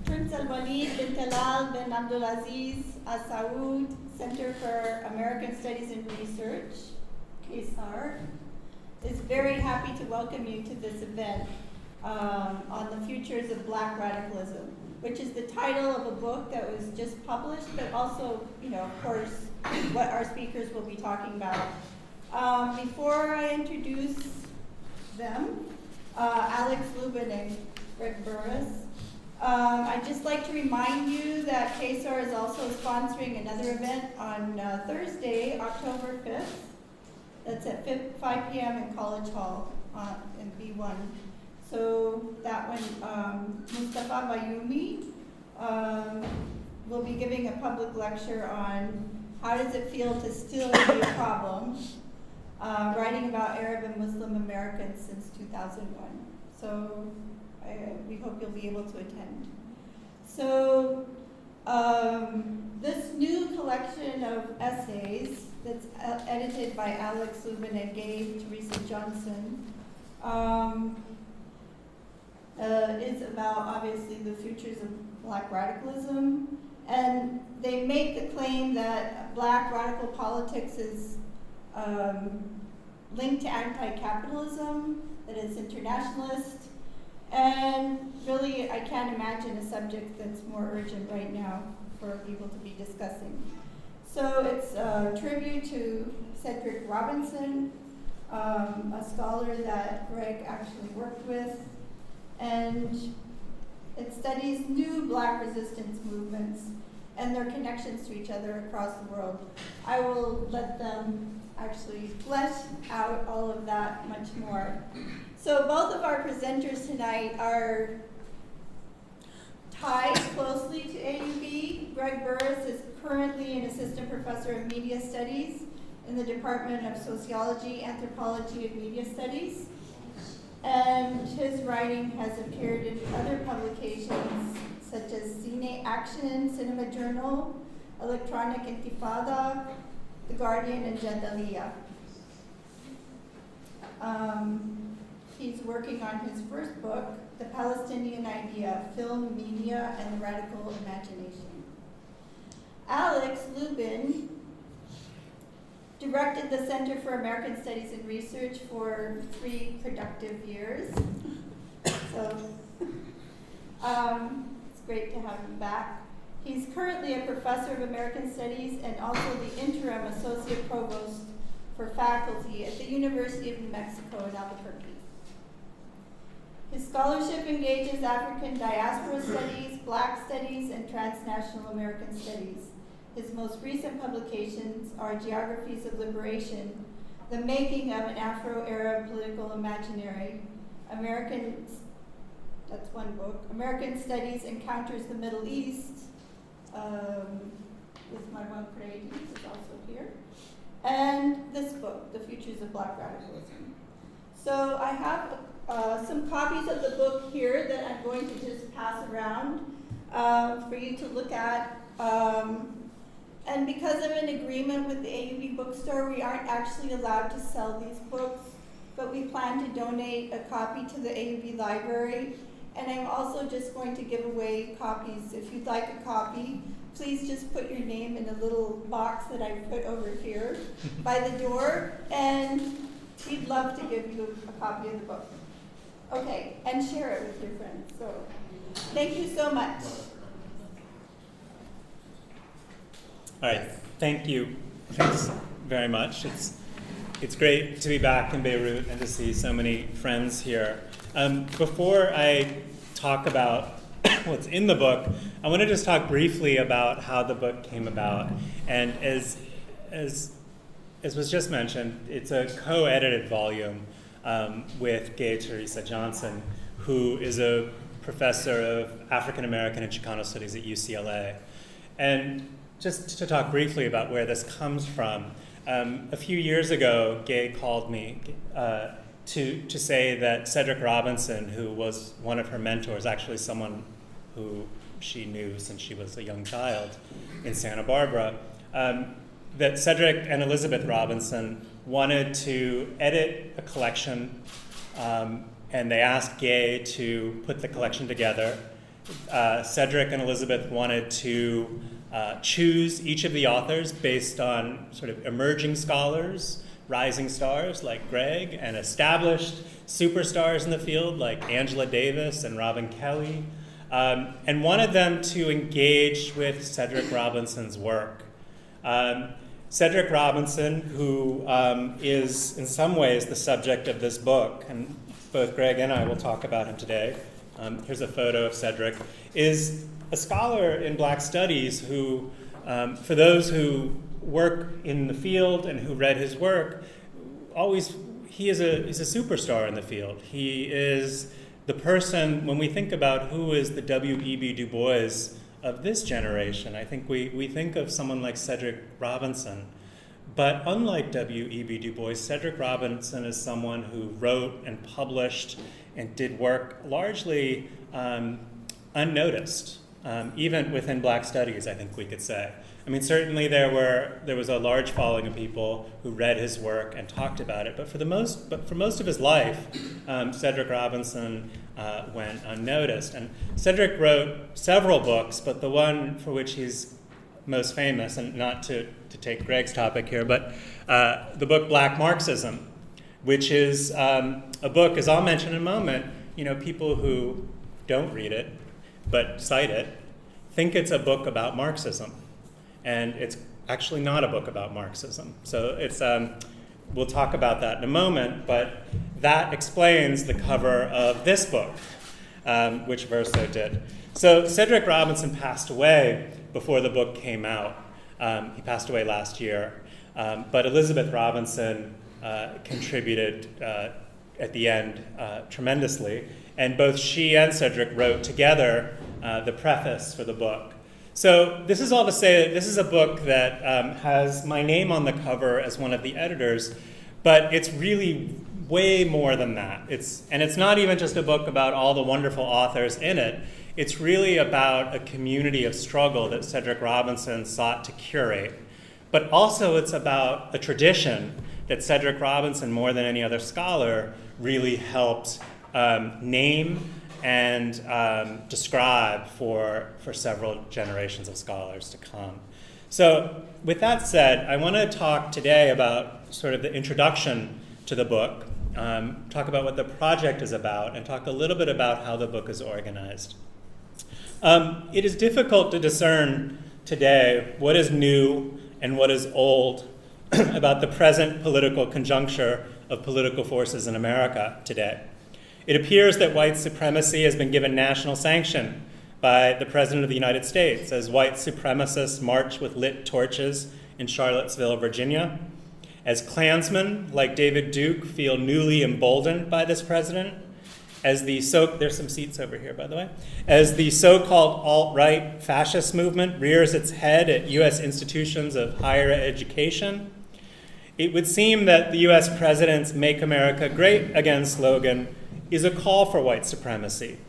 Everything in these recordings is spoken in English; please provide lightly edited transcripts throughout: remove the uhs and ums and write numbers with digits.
Prince Al-Walid bin Talal bin Abdulaziz Al Saud Center for American Studies and Research, KSAR, is very happy to welcome you to this event on the futures of Black radicalism, which is the title of a book that was just published, but also, of course, what our speakers will be talking about. Before I introduce them, Alex Lubin and Greg Burris, I'd just like to remind you that KSAR is also sponsoring another event on Thursday, October 5th. That's at 5 p.m. in College Hall in B1. So that one, Mustafa Bayumi will be giving a public lecture on how does it feel to still be a problem, writing about Arab and Muslim Americans since 2001. So we hope you'll be able to attend. So this new collection of essays that's edited by Alex Lubin and Gabe Teresa Johnson is about, obviously, the futures of Black radicalism. And they make the claim that Black radical politics is linked to anti-capitalism, that it's internationalist, and really I can't imagine a subject that's more urgent right now for people to be discussing. So it's a tribute to Cedric Robinson, a scholar that Greg actually worked with, and it studies new Black resistance movements and their connections to each other across the world. I will let them actually flesh out all of that much more. So both of our presenters tonight are tied closely to AUB. Greg Burris is currently an assistant professor of media studies in the Department of Sociology, Anthropology of Media Studies. And his writing has appeared in other publications such as Cine Action, Cinema Journal, Electronic Intifada, The Guardian, and Jadalia. He's working on his first book, The Palestinian Idea, Film, Media, and the Radical Imagination. Alex Lubin directed the Center for American Studies and Research for 3 productive years. So it's great to have him back. He's currently a professor of American Studies and also the interim associate provost for faculty at the University of New Mexico in Albuquerque. His scholarship engages African diaspora studies, Black studies, and transnational American studies. His most recent publications are Geographies of Liberation, The Making of an Afro-Arab Political Imaginary, that's one book, American Studies Encounters the Middle East, with Marwan Crady, who's also here, and this book, The Futures of Black Radicalism. So I have some copies of the book here that I'm going to just pass around for you to look at. And because of an agreement with the AUB bookstore, we aren't actually allowed to sell these books, but we plan to donate a copy to the AUB library. And I'm also just going to give away copies. If you'd like a copy, please just put your name in a little box that I put over here by the door, and we'd love to give you a copy of the book. Okay, and share it with your friends. So, thank you so much. All right, thank you. Thanks very much. It's great to be back in Beirut and to see so many friends here. Before I talk about what's in the book, I want to just talk briefly about how the book came about. And as was just mentioned, it's a co-edited volume with Gay Teresa Johnson, who is a professor of African American and Chicano studies at UCLA. And just to talk briefly about where this comes from, a few years ago, Gay called me to say that Cedric Robinson, who was one of her mentors, actually someone who she knew since she was a young child in Santa Barbara, that Cedric and Elizabeth Robinson wanted to edit a collection, and they asked Gay to put the collection together. Cedric and Elizabeth wanted to choose each of the authors based on sort of emerging scholars, rising stars like Greg, and established superstars in the field like Angela Davis and Robin Kelly, and wanted them to engage with Cedric Robinson's work. Cedric Robinson, who is in some ways the subject of this book, and both Greg and I will talk about him today. Here's a photo of Cedric, is a scholar in Black studies who, for those who work in the field and who read his work, he's a superstar in the field. He is the person, when we think about who is the W.E.B. Du Bois of this generation, I think we think of someone like Cedric Robinson. But unlike W.E.B. Du Bois, Cedric Robinson is someone who wrote and published and did work largely unnoticed, even within Black studies, I think we could say. I mean, certainly there was a large following of people who read his work and talked about it, but for most of his life, Cedric Robinson went unnoticed. And Cedric wrote several books, but the one for which he's most famous, and not to take Greg's topic here, but the book Black Marxism, which is a book, as I'll mention in a moment, people who don't read it but cite it think it's a book about Marxism. And it's actually not a book about Marxism. So it's we'll talk about that in a moment, but that explains the cover of this book, which Verso did. So Cedric Robinson passed away before the book came out. He passed away last year. But Elizabeth Robinson contributed at the end tremendously. And both she and Cedric wrote together the preface for the book. So this is all to say that this is a book that has my name on the cover as one of the editors, but it's really way more than that. It's not even just a book about all the wonderful authors in it. It's really about a community of struggle that Cedric Robinson sought to curate. But also it's about a tradition that Cedric Robinson, more than any other scholar, really helped name and describe for several generations of scholars to come. So with that said, I want to talk today about sort of the introduction to the book, talk about what the project is about, and talk a little bit about how the book is organized. It is difficult to discern today what is new and what is old about the present political conjuncture of political forces in America today. It appears that white supremacy has been given national sanction by the President of the United States as white supremacists march with lit torches in Charlottesville, Virginia, as Klansmen like David Duke feel newly emboldened by this president, there's some seats over here, by the way, as the so-called alt-right fascist movement rears its head at U.S. institutions of higher education. It would seem that the U.S. president's Make America Great Again slogan is a call for white supremacy.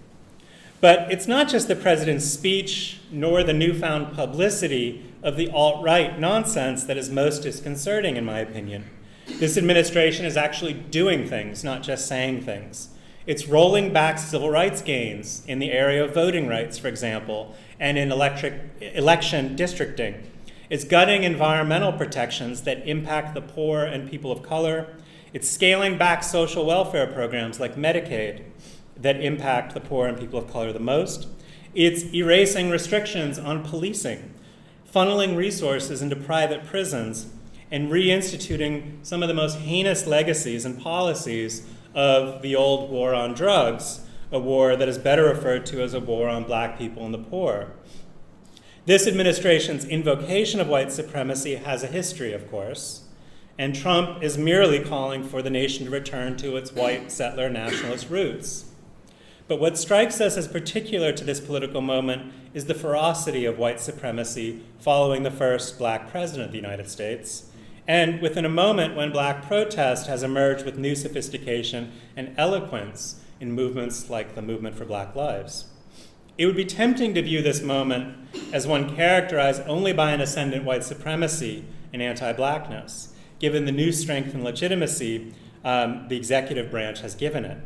But it's not just the president's speech nor the newfound publicity of the alt-right nonsense that is most disconcerting, in my opinion. This administration is actually doing things, not just saying things. It's rolling back civil rights gains in the area of voting rights, for example, and in election districting. It's gutting environmental protections that impact the poor and people of color. It's scaling back social welfare programs like Medicaid that impact the poor and people of color the most. It's erasing restrictions on policing, funneling resources into private prisons, and reinstituting some of the most heinous legacies and policies of the old war on drugs, a war that is better referred to as a war on black people and the poor. This administration's invocation of white supremacy has a history, of course, and Trump is merely calling for the nation to return to its white settler nationalist roots. But what strikes us as particular to this political moment is the ferocity of white supremacy following the first black president of the United States, and within a moment when black protest has emerged with new sophistication and eloquence in movements like the Movement for Black Lives. It would be tempting to view this moment as one characterized only by an ascendant white supremacy and anti-blackness, given the new strength and legitimacy the executive branch has given it.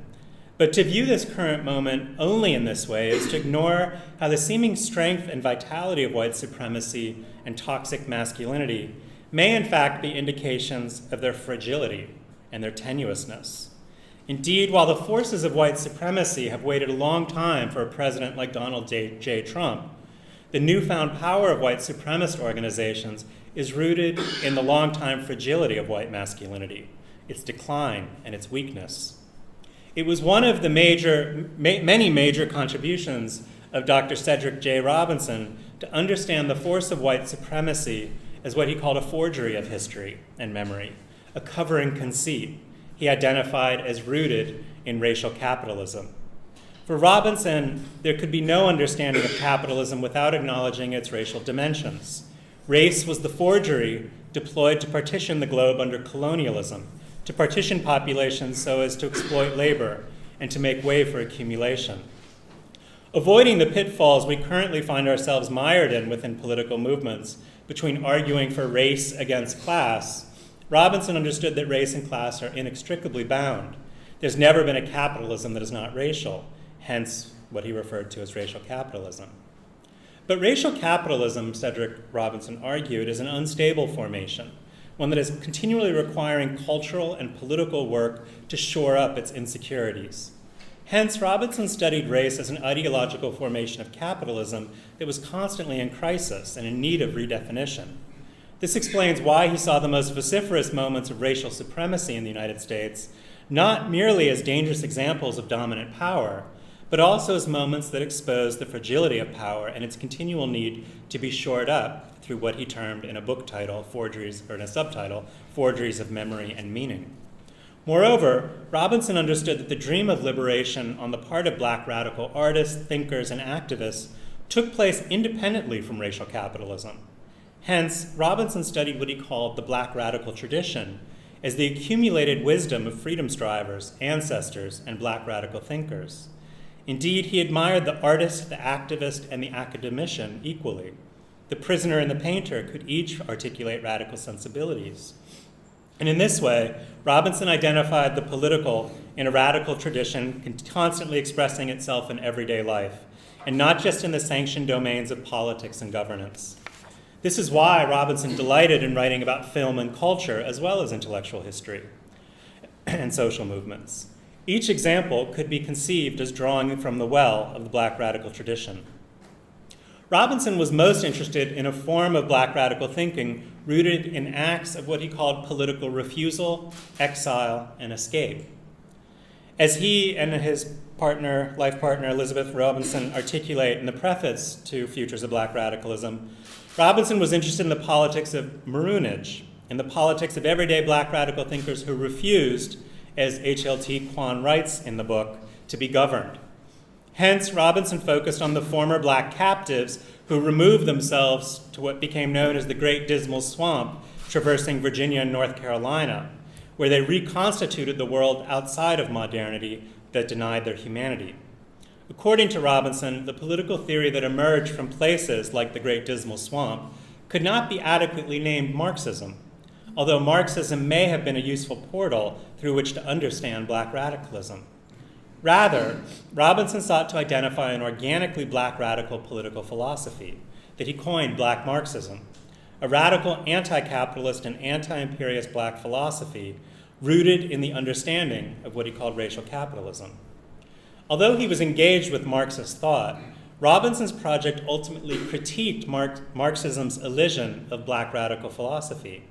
But to view this current moment only in this way is to ignore how the seeming strength and vitality of white supremacy and toxic masculinity may in fact be indications of their fragility and their tenuousness. Indeed, while the forces of white supremacy have waited a long time for a president like Donald J. Trump, the newfound power of white supremacist organizations is rooted in the long-time fragility of white masculinity, its decline and its weakness. It was one of the many major contributions of Dr. Cedric J. Robinson to understand the force of white supremacy as what he called a forgery of history and memory, a covering conceit he identified as rooted in racial capitalism. For Robinson, there could be no understanding of capitalism without acknowledging its racial dimensions. Race was the forgery deployed to partition the globe under colonialism, to partition populations so as to exploit labor and to make way for accumulation. Avoiding the pitfalls we currently find ourselves mired in within political movements between arguing for race against class, Robinson understood that race and class are inextricably bound. There's never been a capitalism that is not racial, hence what he referred to as racial capitalism. But racial capitalism, Cedric Robinson argued, is an unstable formation, one that is continually requiring cultural and political work to shore up its insecurities. Hence, Robinson studied race as an ideological formation of capitalism that was constantly in crisis and in need of redefinition. This explains why he saw the most vociferous moments of racial supremacy in the United States not merely as dangerous examples of dominant power, but also as moments that expose the fragility of power and its continual need to be shored up through what he termed in a book title, Forgeries, or in a subtitle, Forgeries of Memory and Meaning. Moreover, Robinson understood that the dream of liberation on the part of Black radical artists, thinkers, and activists took place independently from racial capitalism. Hence, Robinson studied what he called the Black radical tradition as the accumulated wisdom of freedom strivers, ancestors, and Black radical thinkers. Indeed, he admired the artist, the activist, and the academician equally. The prisoner and the painter could each articulate radical sensibilities. And in this way, Robinson identified the political in a radical tradition constantly expressing itself in everyday life, and not just in the sanctioned domains of politics and governance. This is why Robinson delighted in writing about film and culture, as well as intellectual history and social movements. Each example could be conceived as drawing from the well of the Black radical tradition. Robinson was most interested in a form of Black radical thinking rooted in acts of what he called political refusal, exile, and escape. As he and his life partner, Elizabeth Robinson, articulate in the preface to Futures of Black Radicalism, Robinson was interested in the politics of maroonage, in the politics of everyday Black radical thinkers who refused, as HLT Quan writes in the book, to be governed. Hence, Robinson focused on the former Black captives who removed themselves to what became known as the Great Dismal Swamp, traversing Virginia and North Carolina, where they reconstituted the world outside of modernity that denied their humanity. According to Robinson, the political theory that emerged from places like the Great Dismal Swamp could not be adequately named Marxism, although Marxism may have been a useful portal through which to understand Black radicalism. Rather, Robinson sought to identify an organically Black radical political philosophy that he coined Black Marxism, a radical anti-capitalist and anti-imperialist Black philosophy rooted in the understanding of what he called racial capitalism. Although he was engaged with Marxist thought, Robinson's project ultimately critiqued Marxism's elision of Black radical philosophy.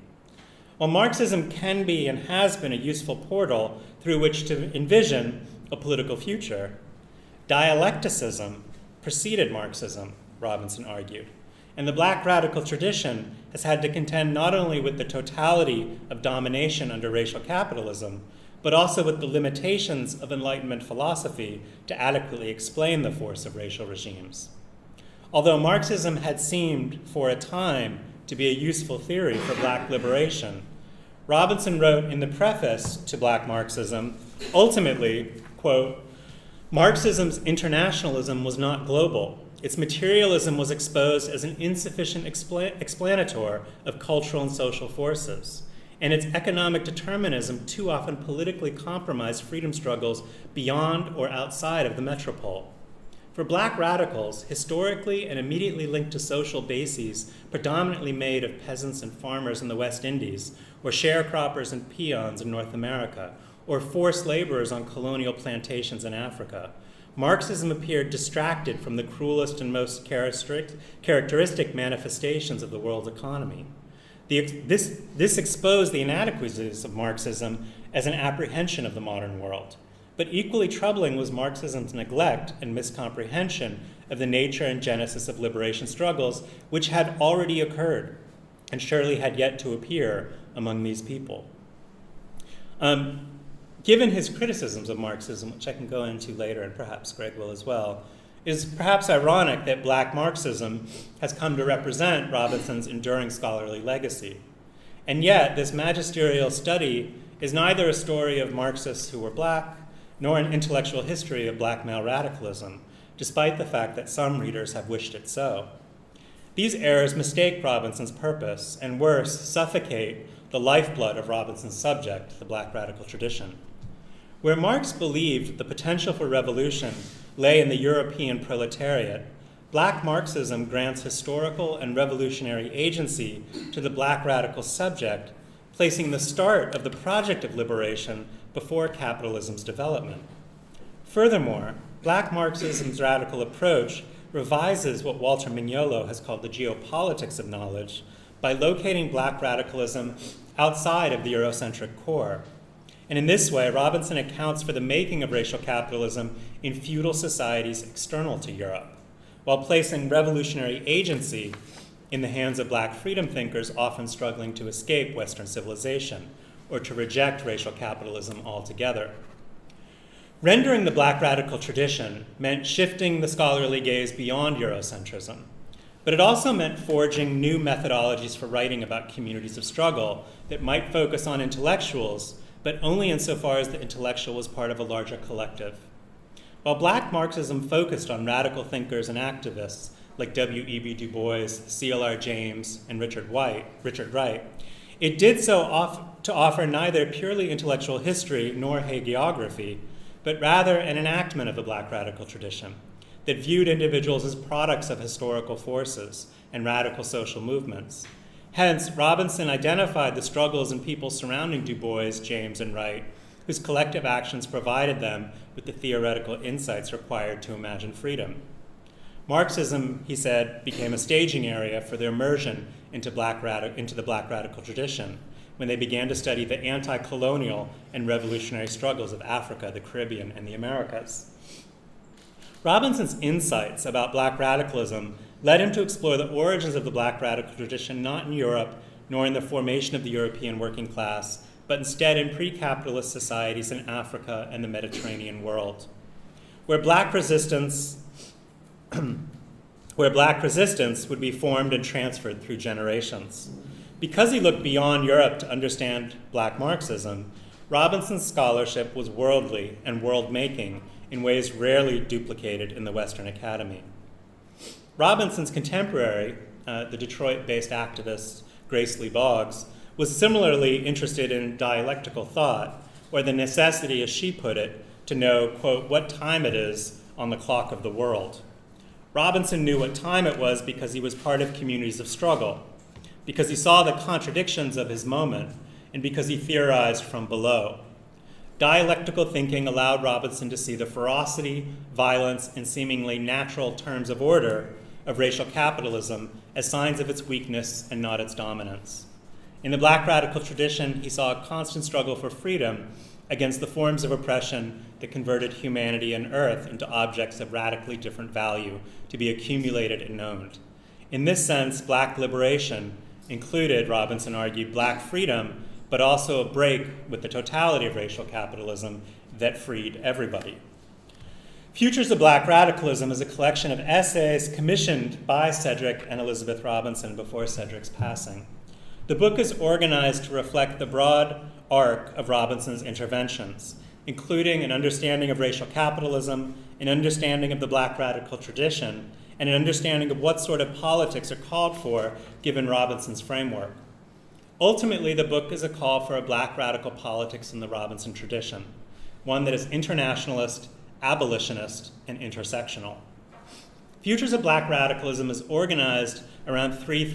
While Marxism can be and has been a useful portal through which to envision a political future, dialecticism preceded Marxism, Robinson argued, and the Black radical tradition has had to contend not only with the totality of domination under racial capitalism, but also with the limitations of Enlightenment philosophy to adequately explain the force of racial regimes. Although Marxism had seemed, for a time, to be a useful theory for Black liberation, Robinson wrote in the preface to Black Marxism, ultimately, quote, Marxism's internationalism was not global. Its materialism was exposed as an insufficient explanator of cultural and social forces. and its economic determinism too often politically compromised freedom struggles beyond or outside of the metropole. For black radicals, historically and immediately linked to social bases predominantly made of peasants and farmers in the West Indies, or sharecroppers and peons in North America, or forced laborers on colonial plantations in Africa, Marxism appeared distracted from the cruelest and most characteristic manifestations of the world's economy. This exposed the inadequacies of Marxism as an apprehension of the modern world. But equally troubling was Marxism's neglect and miscomprehension of the nature and genesis of liberation struggles, which had already occurred and surely had yet to appear among these people. Given his criticisms of Marxism, which I can go into later, and perhaps Greg will as well, it is perhaps ironic that black Marxism has come to represent Robinson's enduring scholarly legacy. And yet, this magisterial study is neither a story of Marxists who were black, nor an intellectual history of black male radicalism, despite the fact that some readers have wished it so. These errors mistake Robinson's purpose, and worse, suffocate the lifeblood of Robinson's subject, the black radical tradition. Where Marx believed the potential for revolution lay in the European proletariat, black Marxism grants historical and revolutionary agency to the black radical subject, placing the start of the project of liberation before capitalism's development. Furthermore, black Marxism's radical approach revises what Walter Mignolo has called the geopolitics of knowledge by locating black radicalism outside of the Eurocentric core. And in this way, Robinson accounts for the making of racial capitalism in feudal societies external to Europe, while placing revolutionary agency in the hands of black freedom thinkers often struggling to escape Western civilization or to reject racial capitalism altogether. Rendering the black radical tradition meant shifting the scholarly gaze beyond Eurocentrism, but it also meant forging new methodologies for writing about communities of struggle that might focus on intellectuals, but only insofar as the intellectual was part of a larger collective. While black Marxism focused on radical thinkers and activists like W.E.B. Du Bois, C.L.R. James, and Richard Wright, it did so to offer neither purely intellectual history nor hagiography, but rather an enactment of the black radical tradition that viewed individuals as products of historical forces and radical social movements. Hence, Robinson identified the struggles and people surrounding Du Bois, James, and Wright, whose collective actions provided them with the theoretical insights required to imagine freedom. Marxism, he said, became a staging area for their immersion into the black radical tradition when they began to study the anti-colonial and revolutionary struggles of Africa, the Caribbean, and the Americas. Robinson's insights about black radicalism led him to explore the origins of the black radical tradition not in Europe nor in the formation of the European working class, but instead in pre-capitalist societies in Africa and the Mediterranean world, where black resistance would be formed and transferred through generations. Because he looked beyond Europe to understand black Marxism, Robinson's scholarship was worldly and world-making in ways rarely duplicated in the Western academy. Robinson's contemporary, the Detroit-based activist Grace Lee Boggs, was similarly interested in dialectical thought, or the necessity, as she put it, to know, quote, what time it is on the clock of the world. Robinson knew what time it was because he was part of communities of struggle, because he saw the contradictions of his moment, and because he theorized from below. Dialectical thinking allowed Robinson to see the ferocity, violence, and seemingly natural terms of order of racial capitalism as signs of its weakness and not its dominance. In the black radical tradition, he saw a constant struggle for freedom against the forms of oppression that converted humanity and earth into objects of radically different value to be accumulated and owned. In this sense, black liberation included, Robinson argued, black freedom, but also a break with the totality of racial capitalism that freed everybody. Futures of Black Radicalism is a collection of essays commissioned by Cedric and Elizabeth Robinson before Cedric's passing. The book is organized to reflect the broad arc of Robinson's interventions, including an understanding of racial capitalism, an understanding of the black radical tradition, and an understanding of what sort of politics are called for given Robinson's framework. Ultimately, the book is a call for a black radical politics in the Robinson tradition, one that is internationalist, abolitionist, and intersectional. Futures of Black Radicalism is organized around three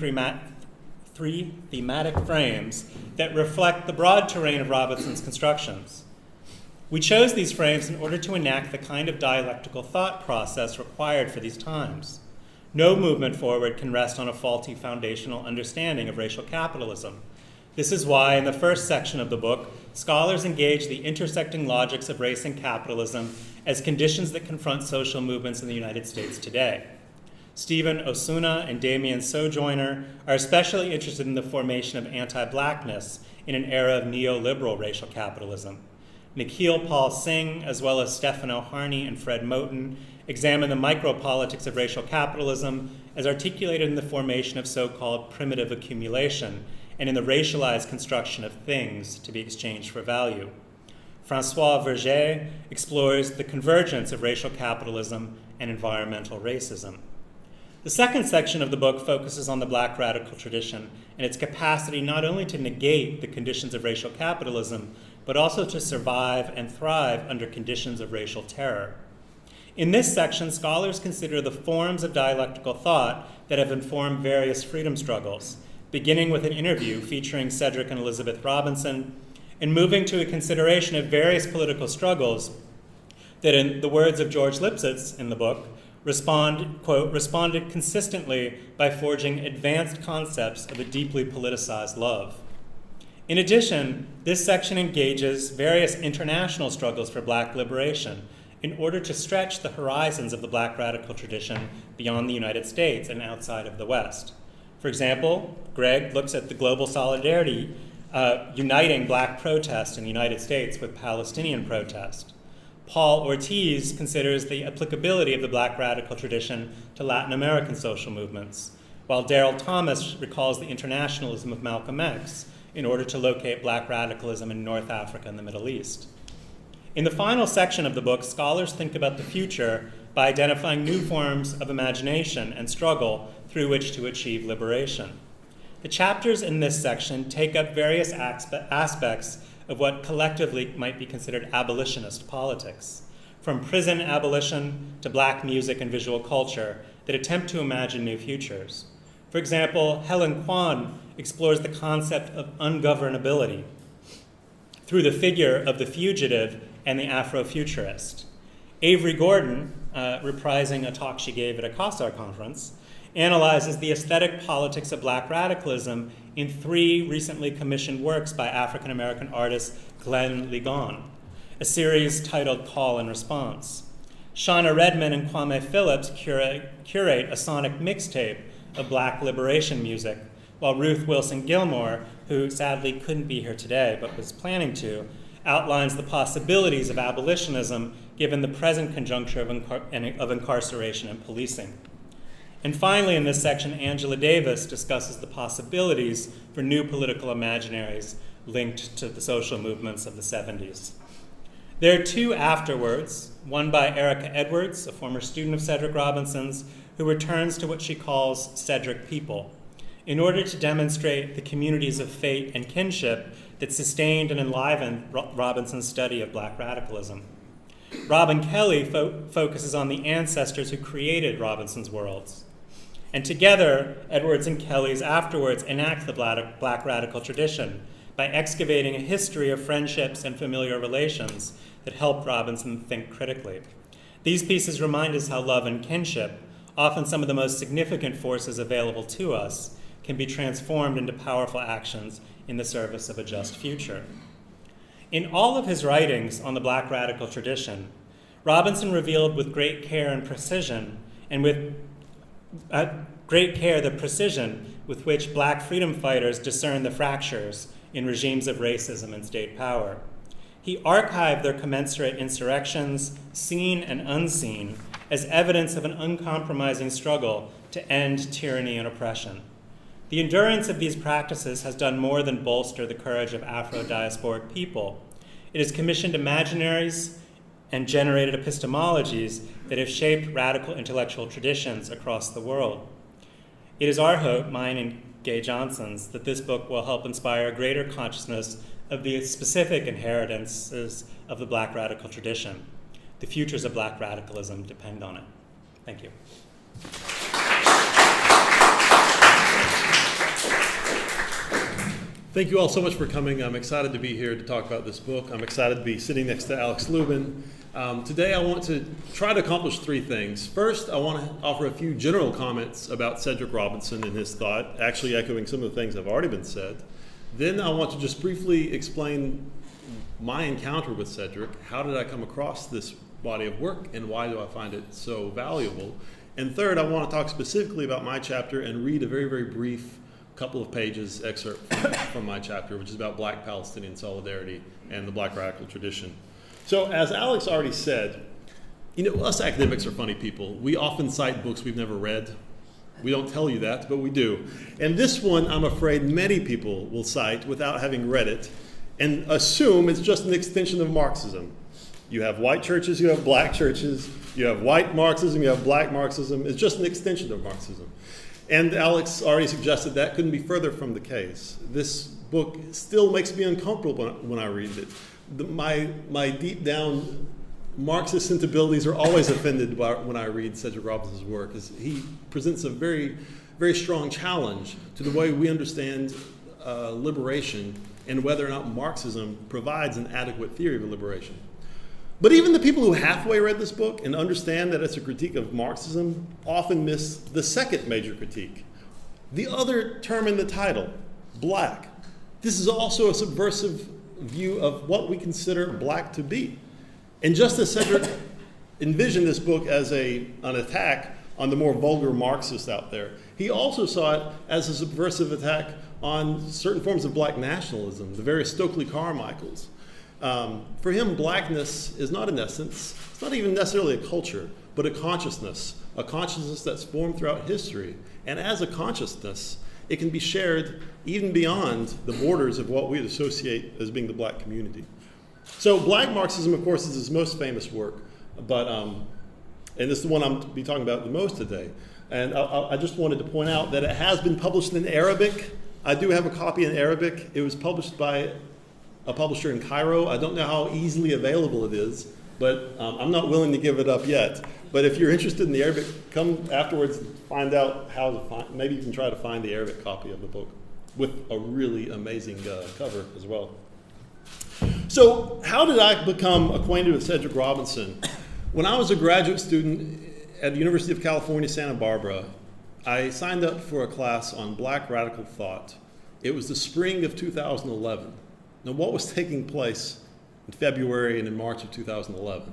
thematic frames that reflect the broad terrain of Robinson's constructions. We chose these frames in order to enact the kind of dialectical thought process required for these times. No movement forward can rest on a faulty foundational understanding of racial capitalism. This is why, in the first section of the book, scholars engage the intersecting logics of race and capitalism as conditions that confront social movements in the United States today. Stephen Osuna and Damian Sojourner are especially interested in the formation of anti-blackness in an era of neoliberal racial capitalism. Nikhil Paul Singh, as well as Stefano Harney and Fred Moten, examine the micropolitics of racial capitalism as articulated in the formation of so-called primitive accumulation and in the racialized construction of things to be exchanged for value. Francois Verger explores the convergence of racial capitalism and environmental racism. The second section of the book focuses on the Black radical tradition and its capacity not only to negate the conditions of racial capitalism, but also to survive and thrive under conditions of racial terror. In this section, scholars consider the forms of dialectical thought that have informed various freedom struggles, beginning with an interview featuring Cedric and Elizabeth Robinson, and moving to a consideration of various political struggles that, in the words of George Lipsitz in the book, responded consistently by forging advanced concepts of a deeply politicized love. In addition, this section engages various international struggles for Black liberation in order to stretch the horizons of the Black radical tradition beyond the United States and outside of the West. For example, Greg looks at the global solidarity uniting Black protest in the United States with Palestinian protest. Paul Ortiz considers the applicability of the Black radical tradition to Latin American social movements, while Daryl Thomas recalls the internationalism of Malcolm X in order to locate Black radicalism in North Africa and the Middle East. In the final section of the book, scholars think about the future by identifying new forms of imagination and struggle through which to achieve liberation. The chapters in this section take up various aspects of what collectively might be considered abolitionist politics, from prison abolition to Black music and visual culture that attempt to imagine new futures. For example, Helen Kwan explores the concept of ungovernability through the figure of the fugitive and the Afrofuturist. Avery Gordon, reprising a talk she gave at a COSAR conference, analyzes the aesthetic politics of Black radicalism in 3 recently commissioned works by African-American artist Glenn Ligon, a series titled Call and Response. Shauna Redman and Kwame Phillips curate a sonic mixtape of Black liberation music, while Ruth Wilson Gilmore, who sadly couldn't be here today but was planning to, outlines the possibilities of abolitionism given the present conjuncture of incarceration and policing. And finally, in this section, Angela Davis discusses the possibilities for new political imaginaries linked to the social movements of the 70s. There are 2 afterwords, one by Erica Edwards, a former student of Cedric Robinson's, who returns to what she calls Cedric people, in order to demonstrate the communities of fate and kinship that sustained and enlivened Robinson's study of Black radicalism. Robin Kelly focuses on the ancestors who created Robinson's worlds. And together, Edwards and Kelly's afterwards enact the Black radical tradition by excavating a history of friendships and familiar relations that helped Robinson think critically. These pieces remind us how love and kinship, often some of the most significant forces available to us, can be transformed into powerful actions in the service of a just future. In all of his writings on the Black radical tradition, Robinson revealed with great care and precision, and with great care the precision with which Black freedom fighters discern the fractures in regimes of racism and state power. He archived their commensurate insurrections, seen and unseen, as evidence of an uncompromising struggle to end tyranny and oppression. The endurance of these practices has done more than bolster the courage of Afro-diasporic people. It has commissioned imaginaries and generated epistemologies that have shaped radical intellectual traditions across the world. It is our hope, mine and Gay Johnson's, that this book will help inspire a greater consciousness of the specific inheritances of the Black radical tradition. The futures of Black radicalism depend on it. Thank you. Thank you all so much for coming. I'm excited to be here to talk about this book. I'm excited to be sitting next to Alex Lubin. Today I want to try to accomplish three things. First, I want to offer a few general comments about Cedric Robinson and his thought, actually echoing some of the things that have already been said. Then I want to just briefly explain my encounter with Cedric. How did I come across this body of work, and why do I find it so valuable? And third, I want to talk specifically about my chapter and read a very, very brief couple of pages excerpt from my chapter, which is about Black Palestinian solidarity and the Black radical tradition. So as Alex already said, us academics are funny people. We often cite books we've never read. We don't tell you that, but we do. And this one, I'm afraid many people will cite without having read it and assume it's just an extension of Marxism. You have white churches, you have black churches, you have white Marxism, you have black Marxism. It's just an extension of Marxism. And Alex already suggested that couldn't be further from the case. This book still makes me uncomfortable when I read it. My deep down Marxist sensibilities are always offended when I read Cedric Robinson's work, as he presents a very, very strong challenge to the way we understand liberation and whether or not Marxism provides an adequate theory of liberation. But even the people who halfway read this book and understand that it's a critique of Marxism often miss the second major critique. The other term in the title, black. This is also a subversive view of what we consider black to be. And just as Cedric envisioned this book as an attack on the more vulgar Marxists out there, he also saw it as a subversive attack on certain forms of black nationalism, the various Stokely Carmichaels. For him, blackness is not an essence, it's not even necessarily a culture, but a consciousness that's formed throughout history. And as a consciousness, it can be shared even beyond the borders of what we associate as being the black community. So black Marxism, of course, is his most famous work, but and this is the one I'm to be talking about the most today. And I just wanted to point out that it has been published in Arabic. I do have a copy in Arabic. It was published by a publisher in Cairo. I don't know how easily available it is, but I'm not willing to give it up yet. But if you're interested in the Arabic, come afterwards and find out how to find, maybe you can try to find the Arabic copy of the book with a really amazing cover as well. So how did I become acquainted with Cedric Robinson? When I was a graduate student at the University of California, Santa Barbara, I signed up for a class on Black radical thought. It was the spring of 2011. Now, what was taking place in February and in March of 2011?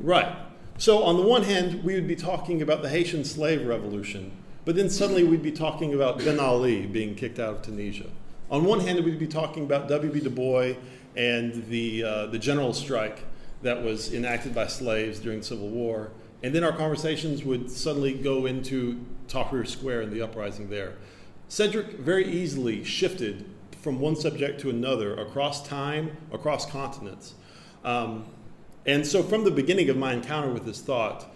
Right. So on the one hand, we would be talking about the Haitian slave revolution, but then suddenly we'd be talking about Ben Ali being kicked out of Tunisia. On one hand, we'd be talking about W.B. Du Bois and the general strike that was enacted by slaves during the Civil War. And then our conversations would suddenly go into Tahrir Square and the uprising there. Cedric very easily shifted from one subject to another across time, across continents. And so from the beginning of my encounter with his thought,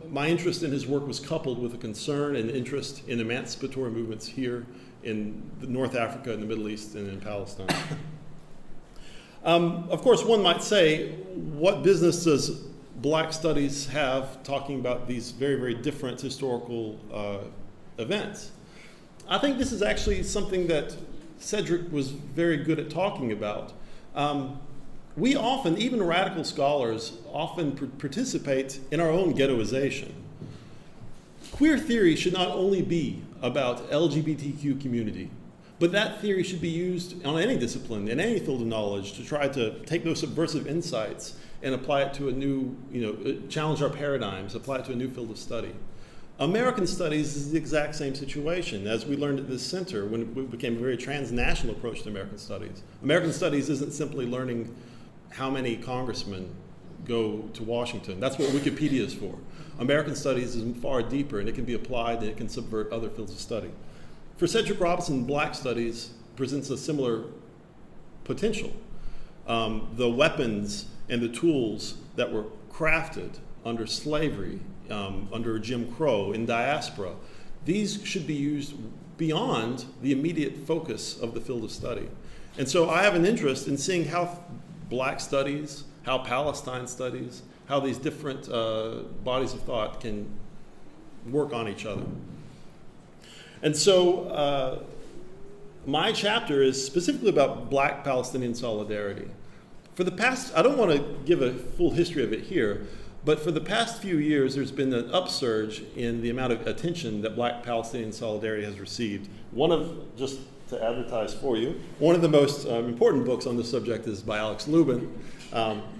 my interest in his work was coupled with a concern and interest in emancipatory movements here in North Africa, in the Middle East, and in Palestine. Of course, one might say, what business does Black studies have talking about these very, very different historical events? I think this is actually something that Cedric was very good at talking about. We often, even radical scholars, often participate in our own ghettoization. Queer theory should not only be about LGBTQ community, but that theory should be used on any discipline, in any field of knowledge, to try to take those subversive insights and apply it to a new, challenge our paradigms, apply it to a new field of study. American studies is the exact same situation, as we learned at this center when it became a very transnational approach to American studies. American studies isn't simply learning how many congressmen go to Washington. That's what Wikipedia is for. American studies is far deeper, and it can be applied and it can subvert other fields of study. For Cedric Robinson, Black studies presents a similar potential. The weapons and the tools that were crafted under slavery, under Jim Crow, in diaspora, these should be used beyond the immediate focus of the field of study. And so I have an interest in seeing how Black studies, how Palestine studies, how these different bodies of thought can work on each other. And so my chapter is specifically about Black Palestinian solidarity. For the past, I don't want to give a full history of it here, but for the past few years, there's been an upsurge in the amount of attention that Black Palestinian solidarity has received. Just to advertise for you, one of the most important books on this subject is by Alex Lubin.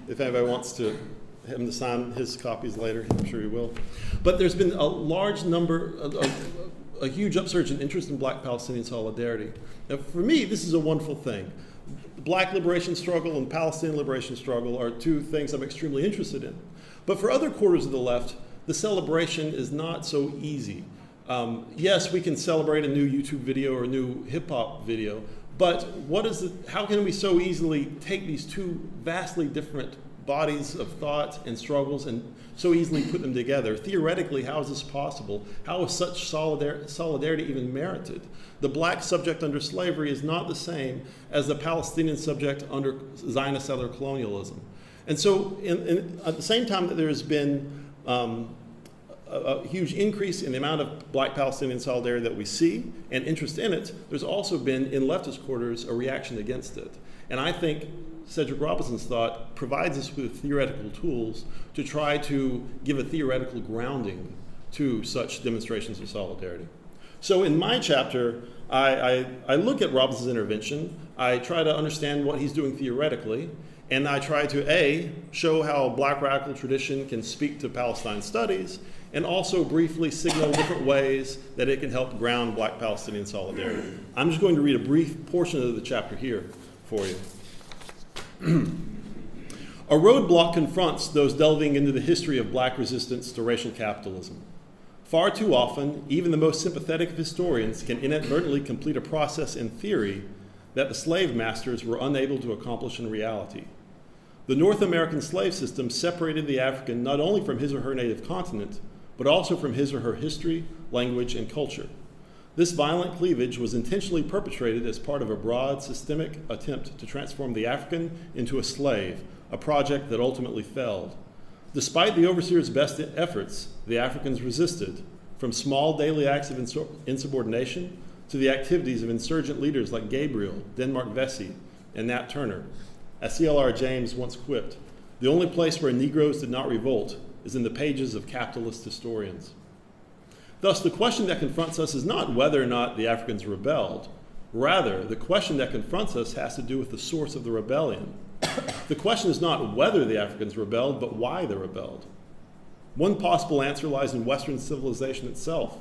If anybody wants him to sign his copies later, I'm sure he will. But there's been a large number, a huge upsurge in interest in Black Palestinian solidarity. Now, for me, this is a wonderful thing. The Black liberation struggle and Palestinian liberation struggle are two things I'm extremely interested in. But for other quarters of the left, the celebration is not so easy. Yes, we can celebrate a new YouTube video or a new hip-hop video, but how can we so easily take these two vastly different bodies of thought and struggles and so easily put them together? Theoretically, how is this possible? How is such solidarity even merited? The Black subject under slavery is not the same as the Palestinian subject under Zionist settler colonialism. And so at the same time that there has been a huge increase in the amount of Black Palestinian solidarity that we see and interest in it, there's also been, in leftist quarters, a reaction against it. And I think Cedric Robinson's thought provides us with theoretical tools to try to give a theoretical grounding to such demonstrations of solidarity. So in my chapter, I look at Robinson's intervention, I try to understand what he's doing theoretically, and I try to, show how Black radical tradition can speak to Palestine studies, and also briefly signal different ways that it can help ground Black Palestinian solidarity. I'm just going to read a brief portion of the chapter here for you. A roadblock confronts those delving into the history of Black resistance to racial capitalism. Far too often, even the most sympathetic of historians can inadvertently complete a process in theory that the slave masters were unable to accomplish in reality. The North American slave system separated the African not only from his or her native continent, but also from his or her history, language, and culture. This violent cleavage was intentionally perpetrated as part of a broad, systemic attempt to transform the African into a slave, a project that ultimately failed. Despite the overseer's best efforts, the Africans resisted, from small daily acts of insubordination to the activities of insurgent leaders like Gabriel, Denmark Vesey, and Nat Turner. As C.L.R. James once quipped, the only place where Negroes did not revolt is in the pages of capitalist historians. Thus, the question that confronts us is not whether or not the Africans rebelled. Rather, the question that confronts us has to do with the source of the rebellion. The question is not whether the Africans rebelled, but why they rebelled. One possible answer lies in Western civilization itself.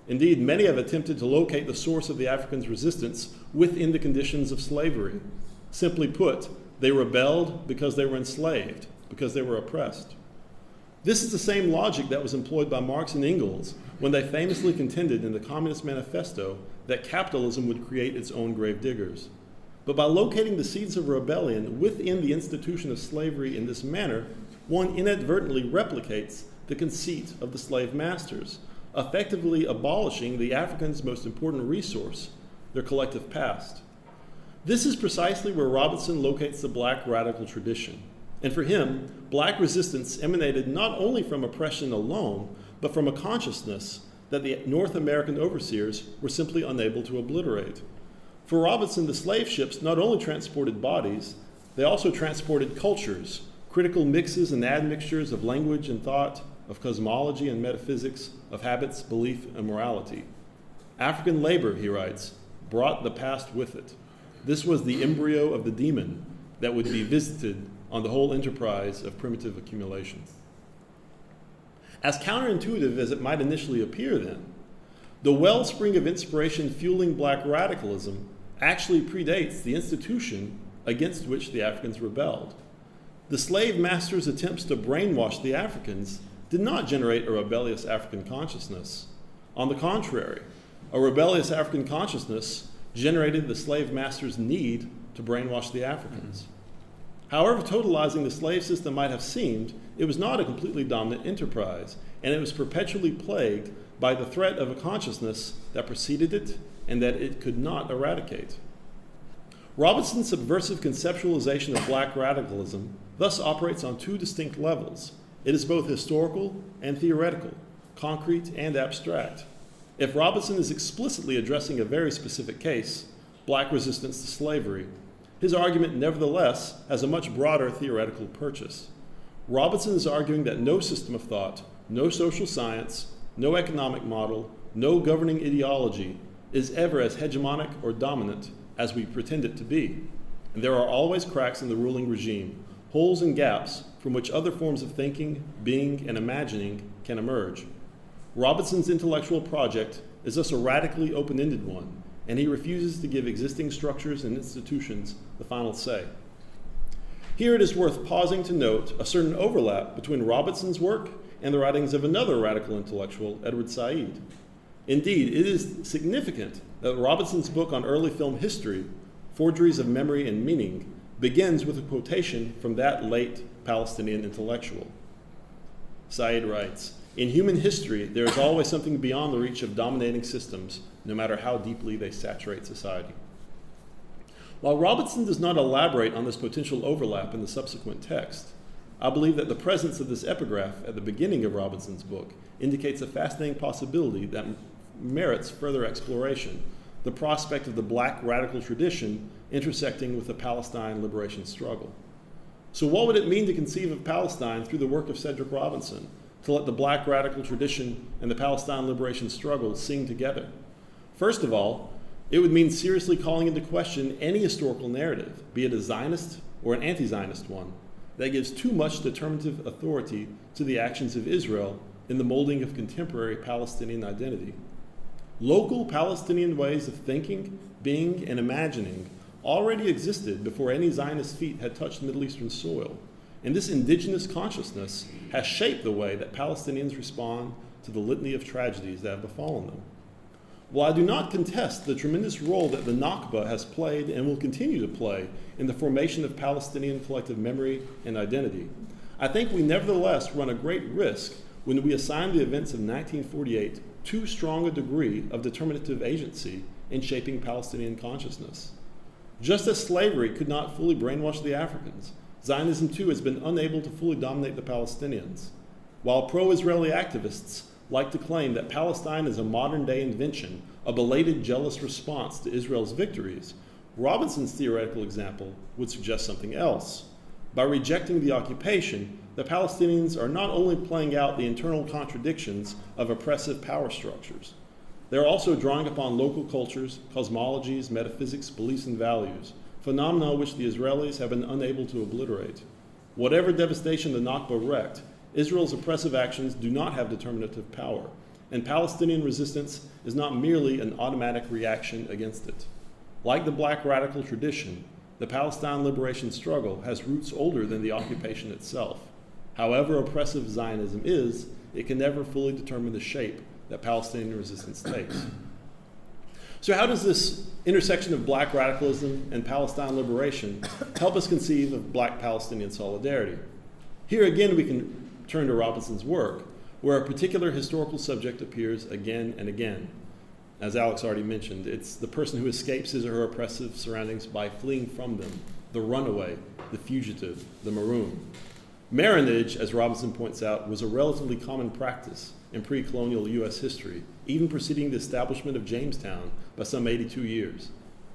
Indeed, many have attempted to locate the source of the Africans' resistance within the conditions of slavery. Simply put, they rebelled because they were enslaved, because they were oppressed. This is the same logic that was employed by Marx and Engels when they famously contended in the Communist Manifesto that capitalism would create its own gravediggers. But by locating the seeds of rebellion within the institution of slavery in this manner, one inadvertently replicates the conceit of the slave masters, effectively abolishing the Africans' most important resource, their collective past. This is precisely where Robinson locates the Black radical tradition. And for him, Black resistance emanated not only from oppression alone, but from a consciousness that the North American overseers were simply unable to obliterate. For Robinson, the slave ships not only transported bodies, they also transported cultures, critical mixes and admixtures of language and thought, of cosmology and metaphysics, of habits, belief, and morality. African labor, he writes, brought the past with it. This was the embryo of the demon that would be visited on the whole enterprise of primitive accumulation. As counterintuitive as it might initially appear then, the wellspring of inspiration fueling Black radicalism actually predates the institution against which the Africans rebelled. The slave masters' attempts to brainwash the Africans did not generate a rebellious African consciousness. On the contrary, a rebellious African consciousness generated the slave masters' need to brainwash the Africans. However totalizing the slave system might have seemed, it was not a completely dominant enterprise, and it was perpetually plagued by the threat of a consciousness that preceded it and that it could not eradicate. Robinson's subversive conceptualization of black radicalism thus operates on two distinct levels. It is both historical and theoretical, concrete and abstract. If Robinson is explicitly addressing a very specific case, black resistance to slavery, his argument nevertheless has a much broader theoretical purchase. Robinson is arguing that no system of thought, no social science, no economic model, no governing ideology is ever as hegemonic or dominant as we pretend it to be. And there are always cracks in the ruling regime, holes and gaps from which other forms of thinking, being, and imagining can emerge. Robinson's intellectual project is thus a radically open-ended one, and he refuses to give existing structures and institutions the final say. Here it is worth pausing to note a certain overlap between Robinson's work and the writings of another radical intellectual, Edward Said. Indeed, it is significant that Robinson's book on early film history, Forgeries of Memory and Meaning, begins with a quotation from that late Palestinian intellectual. Said writes, "In human history, there is always something beyond the reach of dominating systems, no matter how deeply they saturate society." While Robinson does not elaborate on this potential overlap in the subsequent text, I believe that the presence of this epigraph at the beginning of Robinson's book indicates a fascinating possibility that merits further exploration, the prospect of the black radical tradition intersecting with the Palestine liberation struggle. So what would it mean to conceive of Palestine through the work of Cedric Robinson, to let the black radical tradition and the Palestine liberation struggle sing together? First of all, it would mean seriously calling into question any historical narrative, be it a Zionist or an anti-Zionist one, that gives too much determinative authority to the actions of Israel in the molding of contemporary Palestinian identity. Local Palestinian ways of thinking, being, and imagining already existed before any Zionist feet had touched Middle Eastern soil, and this indigenous consciousness has shaped the way that Palestinians respond to the litany of tragedies that have befallen them. While I do not contest the tremendous role that the Nakba has played and will continue to play in the formation of Palestinian collective memory and identity, I think we nevertheless run a great risk when we assign the events of 1948 too strong a degree of determinative agency in shaping Palestinian consciousness. Just as slavery could not fully brainwash the Africans, Zionism too has been unable to fully dominate the Palestinians. While pro-Israeli activists like to claim that Palestine is a modern-day invention, a belated jealous response to Israel's victories, Robinson's theoretical example would suggest something else. By rejecting the occupation, the Palestinians are not only playing out the internal contradictions of oppressive power structures, they're also drawing upon local cultures, cosmologies, metaphysics, beliefs, and values, phenomena which the Israelis have been unable to obliterate. Whatever devastation the Nakba wreaked, Israel's oppressive actions do not have determinative power, and Palestinian resistance is not merely an automatic reaction against it. Like the black radical tradition, the Palestine liberation struggle has roots older than the occupation itself. However oppressive Zionism is, it can never fully determine the shape that Palestinian resistance takes. So how does this intersection of black radicalism and Palestine liberation help us conceive of black Palestinian solidarity? Here again we can turn to Robinson's work, where a particular historical subject appears again and again. As Alex already mentioned, it's the person who escapes his or her oppressive surroundings by fleeing from them, the runaway, the fugitive, the maroon. Marriage, as Robinson points out, was a relatively common practice in pre-colonial U.S. history, even preceding the establishment of Jamestown by some 82 years.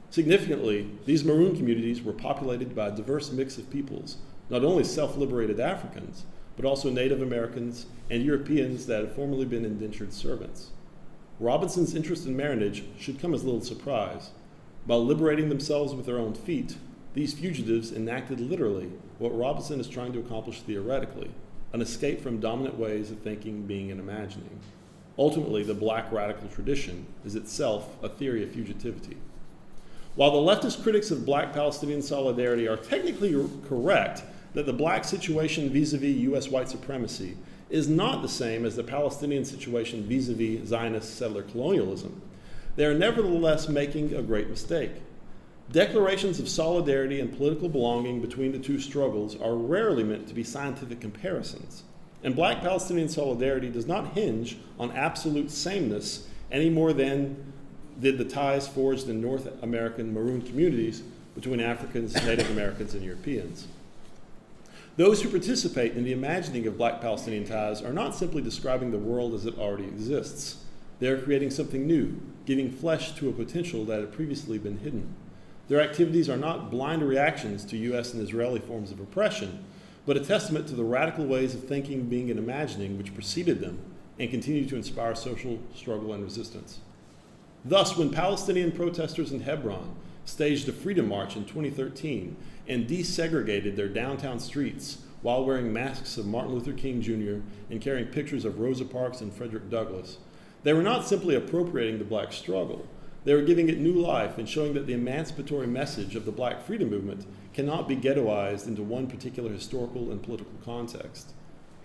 Significantly, these maroon communities were populated by a diverse mix of peoples, not only self-liberated Africans, but also Native Americans and Europeans that had formerly been indentured servants. Robinson's interest in marriage should come as little surprise. By liberating themselves with their own feet, these fugitives enacted literally what Robinson is trying to accomplish theoretically, an escape from dominant ways of thinking, being, and imagining. Ultimately, the black radical tradition is itself a theory of fugitivity. While the leftist critics of black Palestinian solidarity are technically correct that the black situation vis-a-vis U.S. white supremacy is not the same as the Palestinian situation vis-a-vis Zionist settler colonialism, they are nevertheless making a great mistake. Declarations of solidarity and political belonging between the two struggles are rarely meant to be scientific comparisons. And black Palestinian solidarity does not hinge on absolute sameness any more than did the ties forged in North American maroon communities between Africans, Native Americans, and Europeans. Those who participate in the imagining of black Palestinian ties are not simply describing the world as it already exists. They are creating something new, giving flesh to a potential that had previously been hidden. Their activities are not blind reactions to U.S. and Israeli forms of oppression, but a testament to the radical ways of thinking, being, and imagining which preceded them and continue to inspire social struggle and resistance. Thus, when Palestinian protesters in Hebron staged a freedom march in 2013 and desegregated their downtown streets while wearing masks of Martin Luther King Jr. and carrying pictures of Rosa Parks and Frederick Douglass, they were not simply appropriating the black struggle. They were giving it new life and showing that the emancipatory message of the black freedom movement cannot be ghettoized into one particular historical and political context.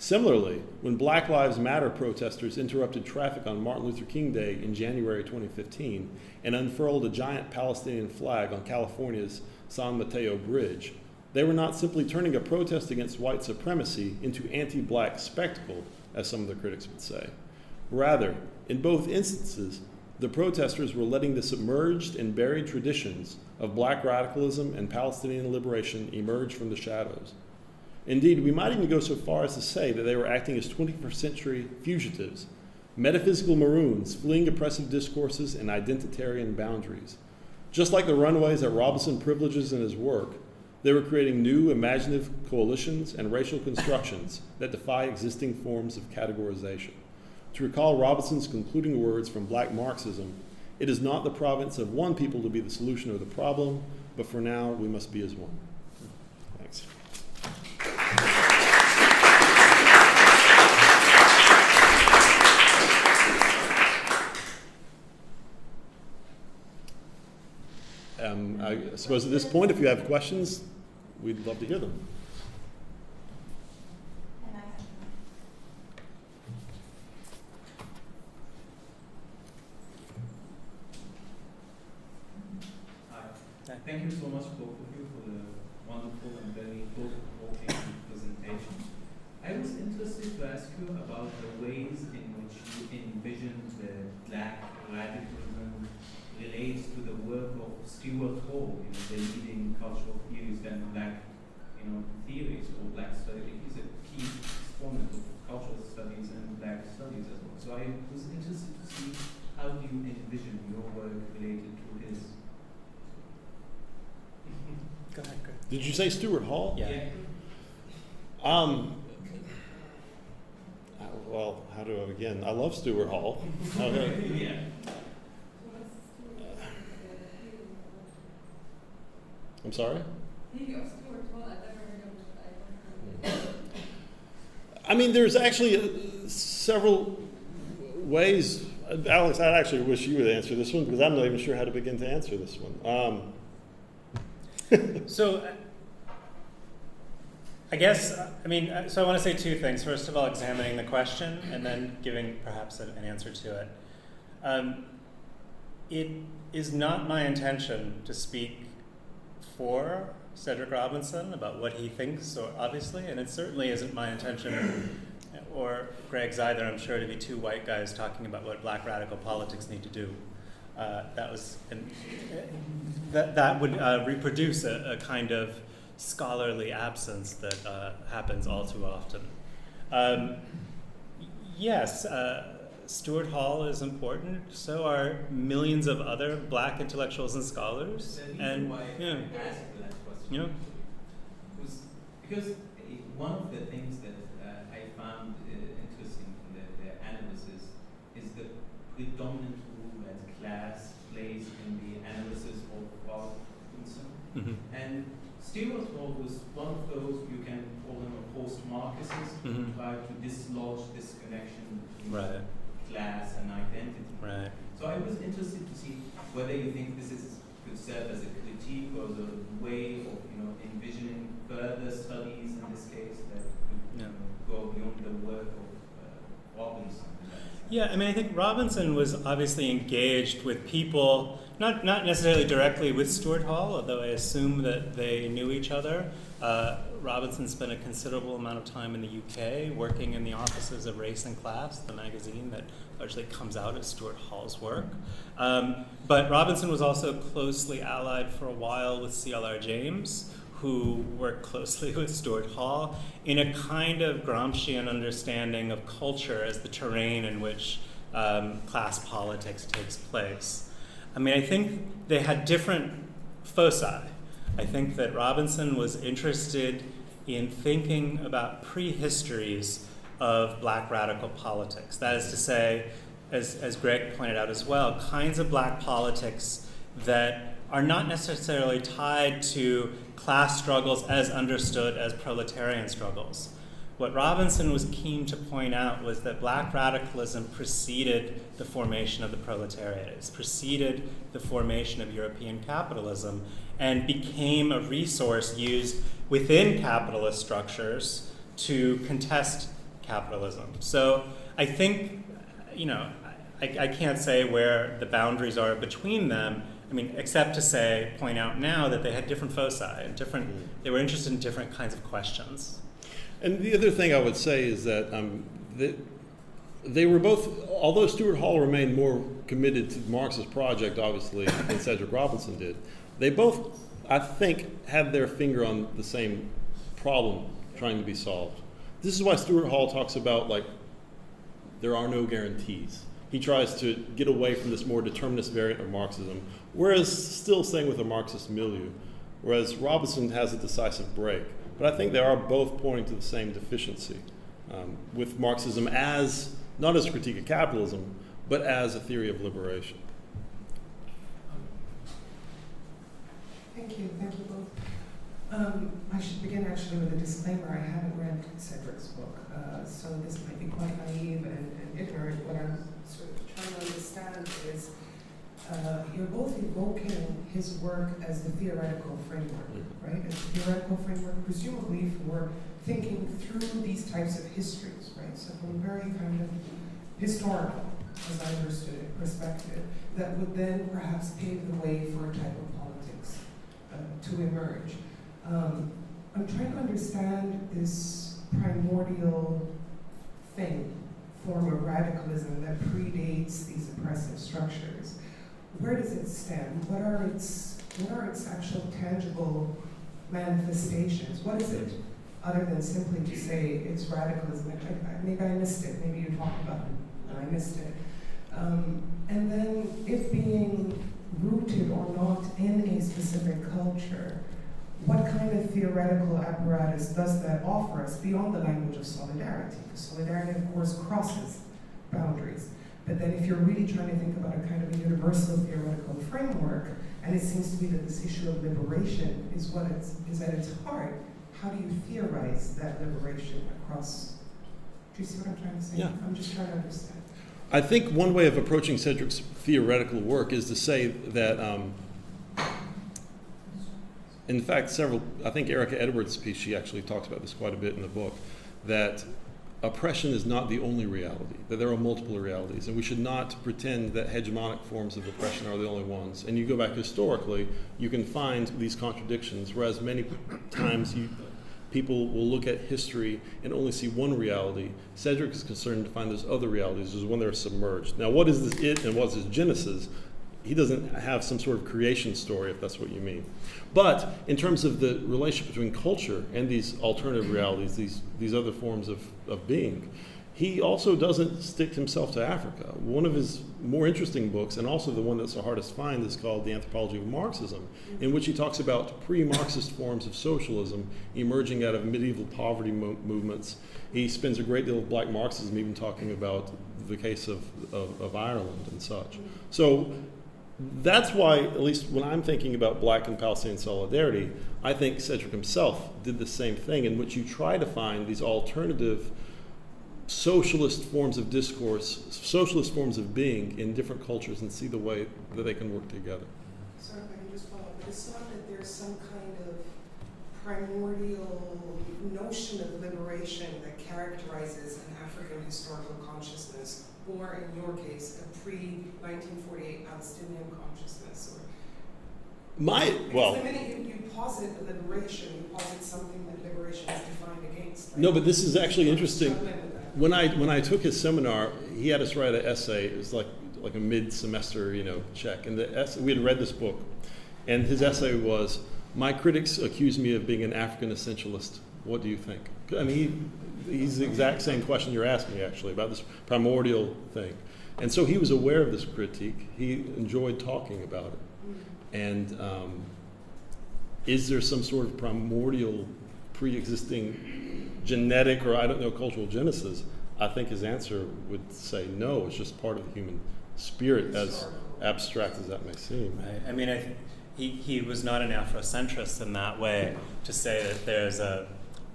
Similarly, when Black Lives Matter protesters interrupted traffic on Martin Luther King Day in January 2015 and unfurled a giant Palestinian flag on California's San Mateo Bridge, they were not simply turning a protest against white supremacy into anti-black spectacle, as some of the critics would say. Rather, in both instances, the protesters were letting the submerged and buried traditions of black radicalism and Palestinian liberation emerge from the shadows. Indeed, we might even go so far as to say that they were acting as 21st century fugitives, metaphysical maroons fleeing oppressive discourses and identitarian boundaries. Just like the runaways that Robinson privileges in his work, they were creating new imaginative coalitions and racial constructions that defy existing forms of categorization. To recall Robinson's concluding words from Black Marxism, it is not the province of one people to be the solution of the problem, but for now we must be as one. Thanks. I suppose at this point, if you have questions, we'd love to hear them. Thank you so much, both of you, for the wonderful and very thought-provoking presentation. I was interested to ask you about the ways in which you envision the black radicalism relates to the work of Stuart Hall, the leading cultural theorist and black, theories or black studies. He's a key exponent of cultural studies and black studies as well. So I was interested to see how do you envision your work related to his. Go ahead. Did you say Stuart Hall? Yeah. Well, how do I begin? I love Stuart Hall. Yeah. I'm sorry? I mean, there's actually several ways. Alex, I actually wish you would answer this one because I'm not even sure how to begin to answer this one. So, I guess, so I want to say two things. First of all, examining the question and then giving perhaps an answer to it. It is not my intention to speak for Cedric Robinson about what he thinks, or obviously, and it certainly isn't my intention, or Greg's either, I'm sure, to be two white guys talking about what black radical politics need to do. That would reproduce a kind of scholarly absence that happens all too often. Yes, Stuart Hall is important. So are millions of other black intellectuals and scholars. And why I asked that question was because one of the things that I found interesting in the analysis is the predominant role that class plays in the analysis of Robinson. Mm-hmm. And Stuart Hall was one of those, you can call him a post-Marxist, who tried to dislodge this connection between class and identity. Right. So I was interested to see whether you think this could serve as a critique or as a way of envisioning further studies in this case that could go beyond the work of Robinson. Yeah, I think Robinson was obviously engaged with people, not necessarily directly with Stuart Hall, although I assume that they knew each other, Robinson spent a considerable amount of time in the UK working in the offices of Race and Class, the magazine that largely comes out of Stuart Hall's work. But Robinson was also closely allied for a while with C.L.R. James, who worked closely with Stuart Hall in a kind of Gramscian understanding of culture as the terrain in which class politics takes place. I mean, I think they had different foci. I think that Robinson was interested in thinking about prehistories of black radical politics. That is to say, as Greg pointed out as well, kinds of black politics that are not necessarily tied to class struggles as understood as proletarian struggles. What Robinson was keen to point out was that black radicalism preceded the formation of the proletariat. It preceded the formation of European capitalism and became a resource used within capitalist structures to contest capitalism. So I think, I can't say where the boundaries are between them, except to point out now that they had different foci and they were interested in different kinds of questions. And the other thing I would say is that they were both, although Stuart Hall remained more committed to the Marxist project, obviously, than Cedric Robinson did, they both, I think, had their finger on the same problem trying to be solved. This is why Stuart Hall talks about, there are no guarantees. He tries to get away from this more determinist variant of Marxism, whereas still staying with a Marxist milieu, whereas Robinson has a decisive break. But I think they are both pointing to the same deficiency with Marxism as, not as a critique of capitalism, but as a theory of liberation. Thank you both. I should begin actually with a disclaimer. I haven't read Cedric's book, so this might be quite naive and ignorant. What I'm sort of trying to understand is you're both evoking his work as the theoretical framework, right? As the theoretical framework, presumably for thinking through these types of histories, right? So from a very kind of historical, as I understood it, perspective, that would then perhaps pave the way for a type of politics to emerge. I'm trying to understand this primordial form of radicalism that predates these oppressive structures. Where does it stem? What are its actual tangible manifestations? What is it, other than simply to say it's radicalism? Maybe I missed it. Maybe you talked about it and I missed it. And then it being rooted or not in a specific culture, what kind of theoretical apparatus does that offer us beyond the language of solidarity? Because solidarity, of course, crosses boundaries. But then if you're really trying to think about a kind of a universal theoretical framework, and it seems to be that this issue of liberation is what is at its heart, how do you theorize that liberation across? Do you see what I'm trying to say? Yeah. I'm just trying to understand. I think one way of approaching Cedric's theoretical work is to say that, in fact, I think Erica Edwards' piece, she actually talks about this quite a bit in the book, that oppression is not the only reality, that there are multiple realities, and we should not pretend that hegemonic forms of oppression are the only ones. And you go back historically, you can find these contradictions, whereas many times people will look at history and only see one reality. Cedric is concerned to find those other realities, is when they're submerged. Now, what is this it and what's his genesis? He doesn't have some sort of creation story, if that's what you mean. But in terms of the relationship between culture and these alternative realities, these other forms of being, he also doesn't stick himself to Africa. One of his more interesting books, and also the one that's the hardest to find, is called The Anthropology of Marxism, in which he talks about pre-Marxist forms of socialism emerging out of medieval poverty movements. He spends a great deal of black Marxism even talking about the case of Ireland and such. So that's why, at least when I'm thinking about black and Palestinian solidarity, I think Cedric himself did the same thing, in which you try to find these alternative socialist forms of discourse, socialist forms of being in different cultures, and see the way that they can work together. Sorry, if I can just follow up. But it's not that there's some kind of primordial notion of liberation that characterizes an African historical consciousness, or in your case, a pre-1948 Palestinian consciousness. Well, the minute you posit liberation, you posit something that liberation is defined against. Right? no, but this is actually interesting. Struggling with that. When I took his seminar, he had us write an essay. It was like a mid-semester, check. And the essay, we had read this book, and his essay was, "My critics accuse me of being an African essentialist. What do you think?" I mean, he's the exact same question you're asking me, actually, about this primordial thing. And so he was aware of this critique. He enjoyed talking about it. And is there some sort of primordial, pre-existing genetic, or I don't know, cultural genesis? I think his answer would say no. It's just part of the human spirit, as abstract as that may seem. Right. I mean, he was not an Afrocentrist in that way, to say that there's a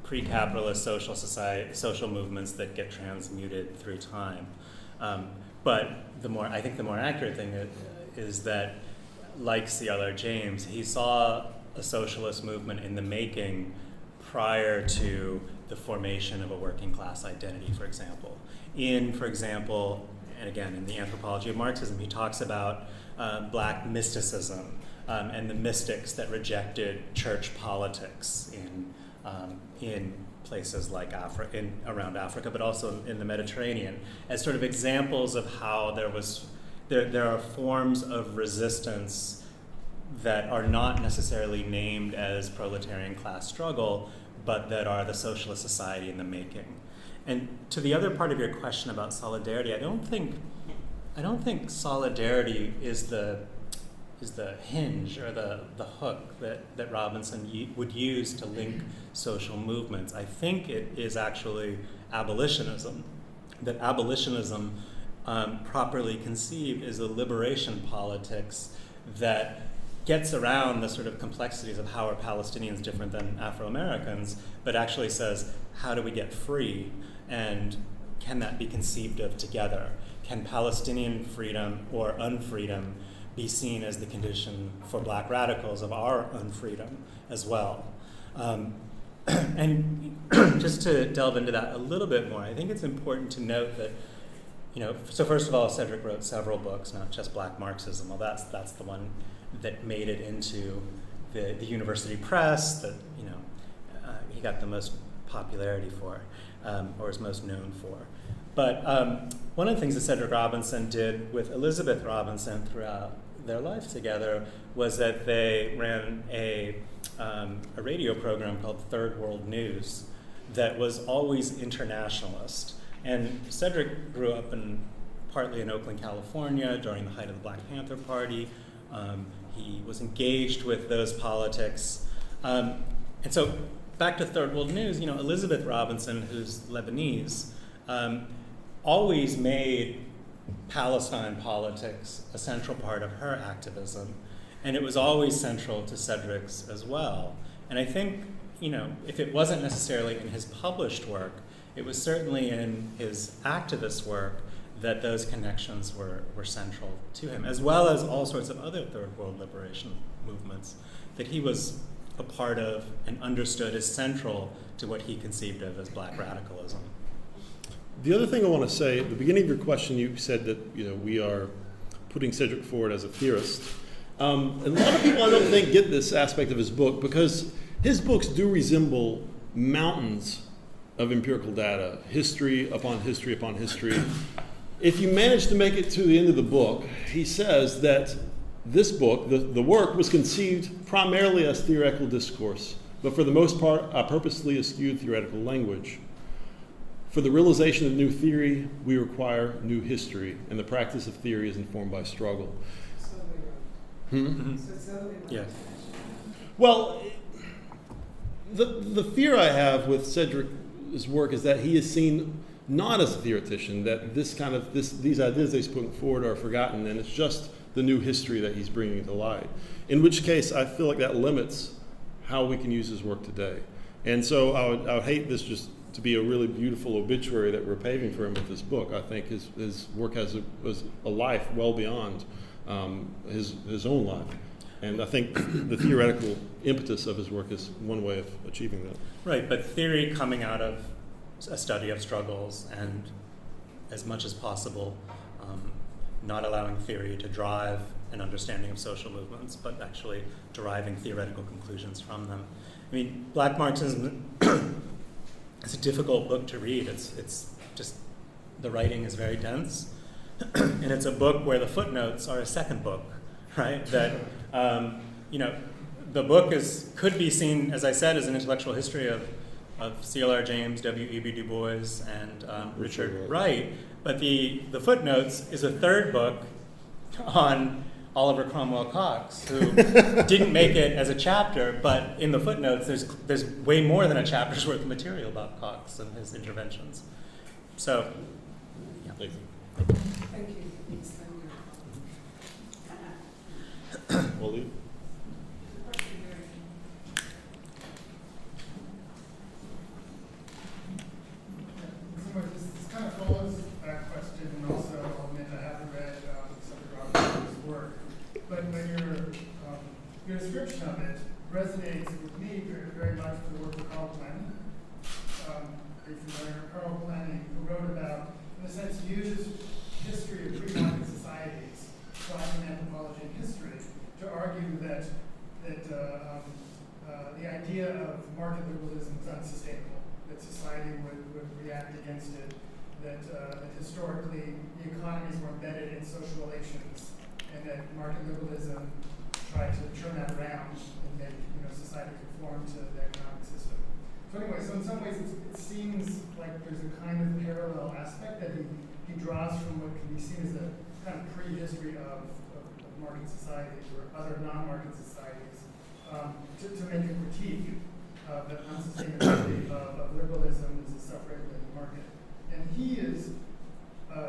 pre-capitalist social society, social movements that get transmuted through time. But I think the more accurate thing is that, like C.L.R. James, he saw a socialist movement in the making prior to the formation of a working class identity, for example. For example, and again, in the Anthropology of Marxism, he talks about black mysticism and the mystics that rejected church politics in places like around Africa, but also in the Mediterranean, as sort of examples of how there are forms of resistance that are not necessarily named as proletarian class struggle, but that are the socialist society in the making. And to the other part of your question about solidarity, I don't think solidarity is the hinge or the hook that Robinson would use to link social movements. I think it is actually abolitionism. That abolitionism, properly conceived, is a liberation politics that gets around the sort of complexities of how are Palestinians different than Afro-Americans, but actually says, how do we get free? And can that be conceived of together? Can Palestinian freedom or unfreedom be seen as the condition for black radicals of our unfreedom as well? And just to delve into that a little bit more, I think it's important to note that, so first of all, Cedric wrote several books, not just Black Marxism. Well, that's the one that made it into the university press that, he got the most popularity for, or is most known for. But one of the things that Cedric Robinson did with Elizabeth Robinson throughout their life together was that they ran a radio program called Third World News that was always internationalist. And Cedric grew up partly in Oakland, California during the height of the Black Panther Party. He was engaged with those politics. And so back to Third World News, Elizabeth Robinson, who's Lebanese, always made Palestine politics a central part of her activism. And it was always central to Cedric's as well. And I think, if it wasn't necessarily in his published work, it was certainly in his activist work that those connections were central to him, as well as all sorts of other third world liberation movements that he was a part of and understood as central to what he conceived of as black radicalism. The other thing I want to say, at the beginning of your question, you said that we are putting Cedric forward as a theorist. And a lot of people, I don't think, get this aspect of his book because his books do resemble mountains of empirical data, history upon history upon history. If you manage to make it to the end of the book, he says that this book, the work, was conceived primarily as theoretical discourse, but for the most part, a purposely eschewed theoretical language. For the realization of new theory, we require new history, and the practice of theory is informed by struggle. Yeah. Well, the fear I have with Cedric's work is that he is seen not as a theoretician, that these ideas that he's putting forward are forgotten, and it's just the new history that he's bringing to light. In which case, I feel like that limits how we can use his work today. And so I would hate this just to be a really beautiful obituary that we're paving for him with this book. I think his work was a life well beyond his own life. And I think the theoretical impetus of his work is one way of achieving that. Right, but theory coming out of a study of struggles and as much as possible not allowing theory to drive an understanding of social movements, but actually deriving theoretical conclusions from them. I mean, Black Marxism is a difficult book to read. It's just, the writing is very dense. And it's a book where the footnotes are a second book, right? That, the book could be seen, as I said, as an intellectual history of C.L.R. James, W.E.B. Du Bois, and Richard Wright. But the footnotes is a third book on Oliver Cromwell Cox, who didn't make it as a chapter, but in the footnotes there's way more than a chapter's worth of material about Cox and his interventions. So, yeah. Thank you. Thank you. Waleed? This kind of follows that question, and also I'll admit I haven't read Cedric Robinson's work. But when your description of it resonates with me very much with the work of Carl Planning. Carl Planning, who wrote about, in a sense, used history of pre-market societies, an anthropology and history, to argue that the idea of market liberalism is unsustainable, that society would react against it, that historically the economies were embedded in social relations, and that market liberalism tried to turn that around and make society conform to the economic system. So anyway, so in some ways it seems like there's a kind of parallel aspect that he draws from what can be seen as a kind of prehistory of market societies or other non-market societies to make a critique of the unsustainability of liberalism as a self-regulating market. And he is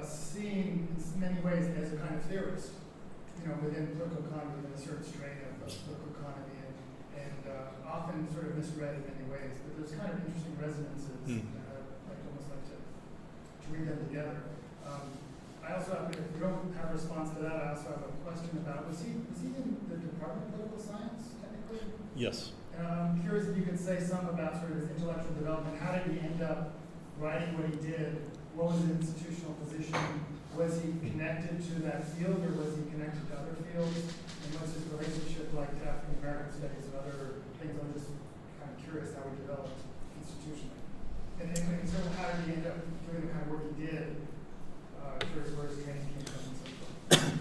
seen in many ways as a kind of theorist, within political economy, within a certain strain of political economy, and often sort of misread in many ways. But there's kind of interesting resonances, and I'd almost like to read them together. I also have, if you don't have a response to that, I also have a question about, was he in the Department of Political Science, technically? Yes. I'm curious if you could say some about sort of his intellectual development. How did he end up writing what he did? What was his institutional position? Was he connected to that field, or was he connected to other fields? And what's his relationship like to African American studies and other things? I'm just kind of curious how he developed institutionally. And sort of how did he end up doing the kind of work he did? Curious where his training came from and so forth.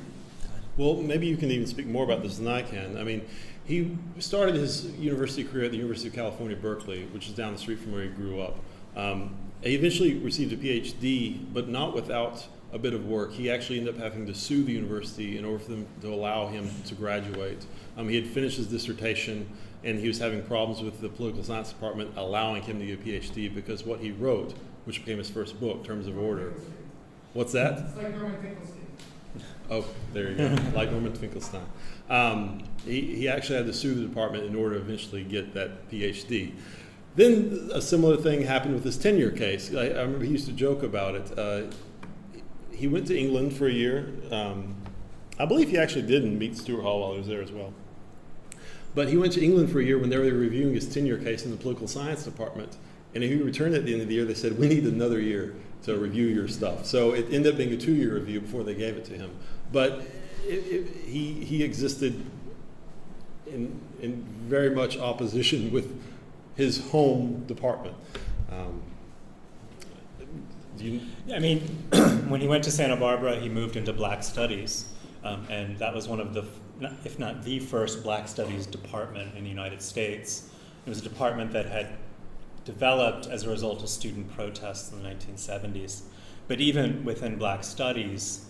Well, maybe you can even speak more about this than I can. I mean, he started his university career at the University of California, Berkeley, which is down the street from where he grew up. He eventually received a PhD, but not without a bit of work. He actually ended up having to sue the university in order for them to allow him to graduate. He had finished his dissertation, and he was having problems with the political science department allowing him to get a PhD because what he wrote, which became his first book, Terms of Order. What's that? It's like Norman Finkelstein. Oh, there you go, like Norman Finkelstein. He actually had to sue the department in order to eventually get that PhD. Then a similar thing happened with his tenure case. I remember he used to joke about it. He went to England for a year. I believe he actually did meet Stuart Hall while he was there as well. But he went to England for a year when they were reviewing his tenure case in the political science department. And he returned at the end of the year, they said, we need another year to review your stuff. So it ended up being a 2-year review before they gave it to him. But he existed in very much opposition with his home department. When he went to Santa Barbara, he moved into Black Studies, and that was one of the, if not the first Black Studies department in the United States. It was a department that had developed as a result of student protests in the 1970s. But even within Black Studies,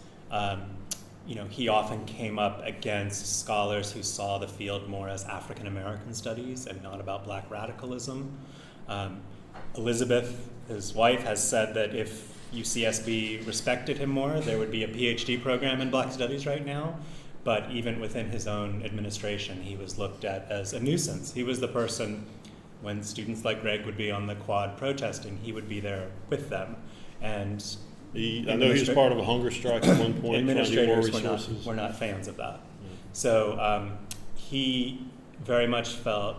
he often came up against scholars who saw the field more as African American studies and not about Black radicalism. Elizabeth, his wife, has said that if UCSB respected him more, there would be a PhD program in Black Studies right now. But even within his own administration, he was looked at as a nuisance. He was the person, when students like Greg would be on the quad protesting, he would be there with them. And I know he was part of a hunger strike at one point. Administrators were not fans of that. So he very much felt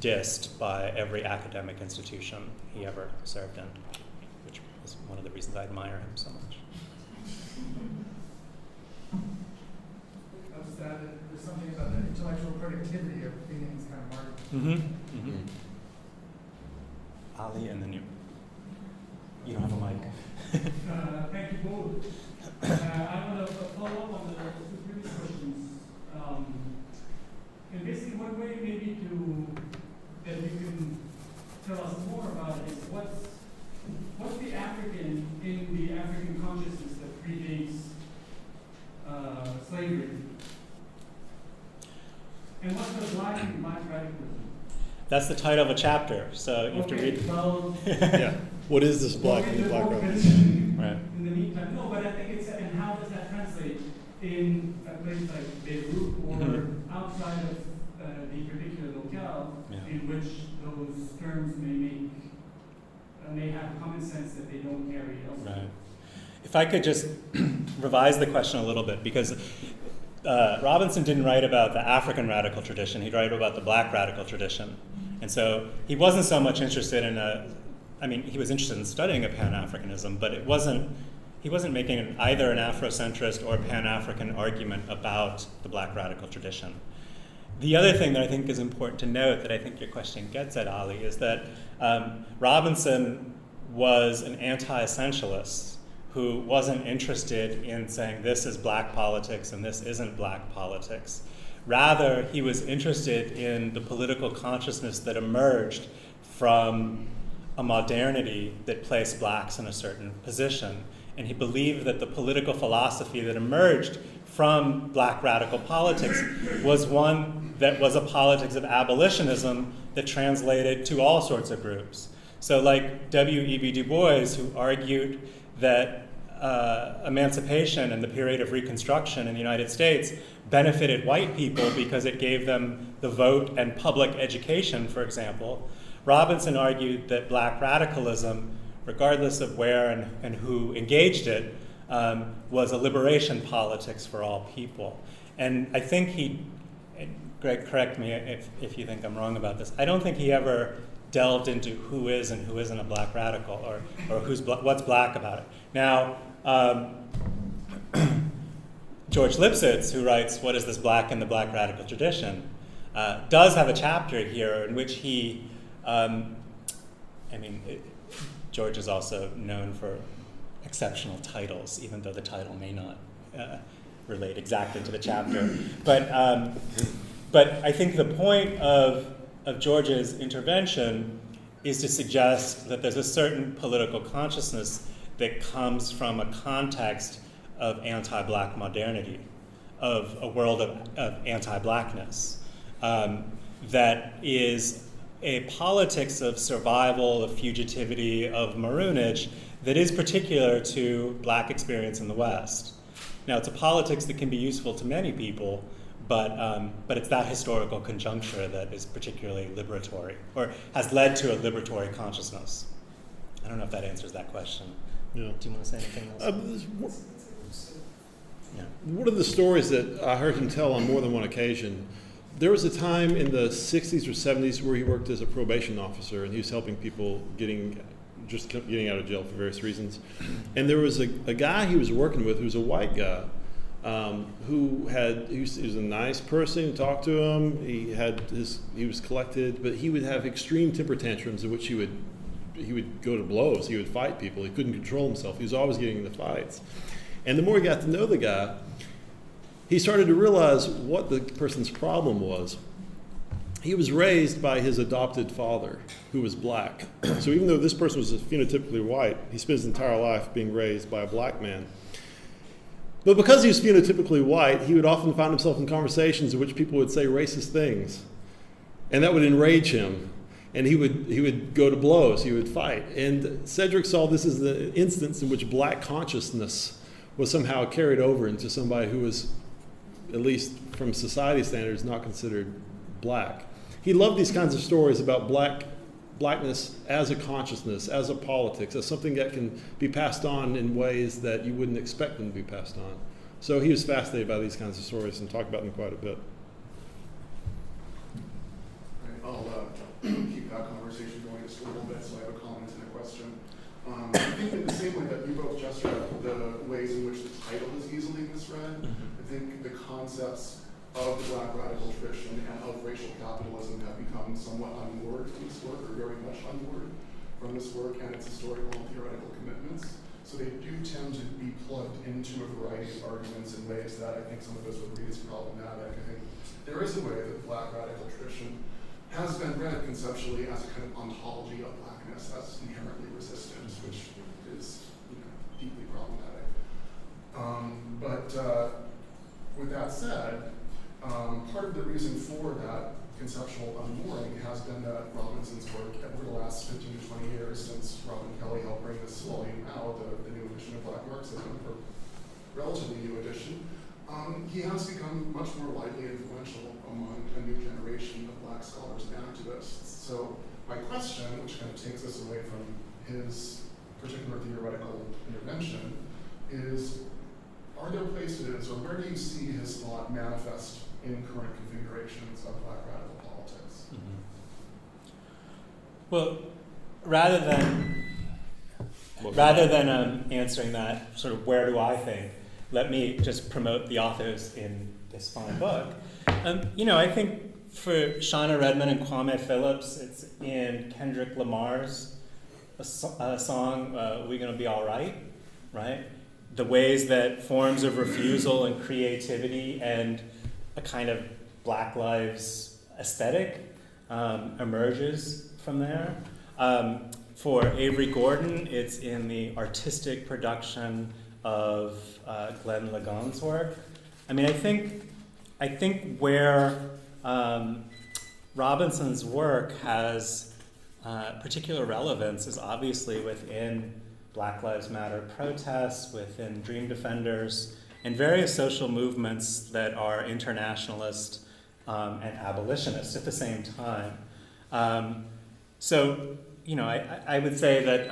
dissed by every academic institution he ever served in, which is one of the reasons I admire him so much. productivity of being in these kind of markets. Mm-hmm. Mm-hmm. Ali, and then you. You don't have a mic. Thank you both. I want to follow up on the two previous questions. And basically, one way maybe that you can tell us more about is what's the African in the African consciousness that predates slavery, and what's the black and black radicalism? That's the title of a chapter, so you have to read. Well, Yeah. What is this black and black race? Right. In the meantime, no, but I think it's, and how does that translate in a place like Beirut or outside of the particular locale in which those terms may have common sense that they don't carry elsewhere? Right. If I could just revise the question a little bit, because Robinson didn't write about the African radical tradition, he'd write about the black radical tradition. And so he wasn't so much interested in he was interested in studying a Pan-Africanism, but he wasn't making either an Afrocentrist or Pan-African argument about the black radical tradition. The other thing that I think is important to note that I think your question gets at, Ali, is that Robinson was an anti-essentialist who wasn't interested in saying this is black politics and this isn't black politics. Rather, he was interested in the political consciousness that emerged from a modernity that placed blacks in a certain position. And he believed that the political philosophy that emerged from black radical politics was one that was a politics of abolitionism that translated to all sorts of groups. So like W.E.B. Du Bois, who argued that emancipation and the period of Reconstruction in the United States benefited white people because it gave them the vote and public education, for example. Robinson argued that black radicalism, regardless of where and who engaged it, was a liberation politics for all people. And I think Greg, correct me if you think I'm wrong about this, I don't think he ever delved into who is and who isn't a black radical or what's black about it. Now, George Lipsitz, who writes What is this black in the black radical tradition, does have a chapter here in which he, George is also known for exceptional titles, even though the title may not relate exactly to the chapter. But I think the point of George's intervention is to suggest that there's a certain political consciousness that comes from a context of anti-black modernity, of a world of anti-blackness, that is a politics of survival, of fugitivity, of maroonage that is particular to black experience in the West. Now, it's a politics that can be useful to many people, but it's that historical conjuncture that is particularly liberatory, or has led to a liberatory consciousness. I don't know if that answers that question. Yeah. Do you want to say anything else? One of the stories that I heard him tell on more than one occasion, there was a time in the 60s or 70s where he worked as a probation officer, and he was helping people getting out of jail for various reasons. And there was a guy he was working with who was a white guy, he was a nice person, talked to him, he was collected, but he would have extreme temper tantrums in which he would go to blows, he would fight people, he couldn't control himself, he was always getting into fights. And the more he got to know the guy, he started to realize what the person's problem was. He was raised by his adopted father, who was black. So even though this person was phenotypically white, he spent his entire life being raised by a black man. But because he was phenotypically white, he would often find himself in conversations in which people would say racist things. And that would enrage him. And he would go to blows, he would fight. And Cedric saw this as the instance in which black consciousness was somehow carried over into somebody who was, at least from society standards, not considered black. He loved these kinds of stories about blackness as a consciousness, as a politics, as something that can be passed on in ways that you wouldn't expect them to be passed on. So he was fascinated by these kinds of stories and talked about them quite a bit. I'll keep that conversation going just a little bit, so I have a comment and a question. I think in the same way that you both just read the ways in which the title is easily misread, I think the concepts of the black radical tradition and of racial capitalism have become somewhat unmoored from this work, or very much unmoored from this work and its historical and theoretical commitments. So they do tend to be plugged into a variety of arguments in ways that I think some of us would read as problematic. I think there is a way that the black radical tradition has been read conceptually as a kind of ontology of blackness that's inherently resistant, which is deeply problematic. But with that said, part of the reason for that conceptual unmooring has been that Robinson's work over the last 15 to 20 years, since Robin Kelly helped bring this volume out, the new edition of Black Marxism, for relatively new edition, he has become much more widely influential among a new generation of black scholars and activists. So my question, which kind of takes us away from his particular theoretical intervention, is, are there places, or where do you see his thought manifest in current configurations of black radical politics? Mm-hmm. Well, rather than answering that sort of where do I think, let me just promote the authors in this fine book. I think for Shauna Redman and Kwame Phillips, it's in Kendrick Lamar's song, "We Gonna Be All Right," right? The ways that forms of refusal and creativity and a kind of Black Lives aesthetic emerges from there. For Avery Gordon, it's in the artistic production of Glenn Ligon's work. I mean, I think where Robinson's work has particular relevance is obviously within Black Lives Matter protests, within Dream Defenders, and various social movements that are internationalist and abolitionist at the same time. I would say that,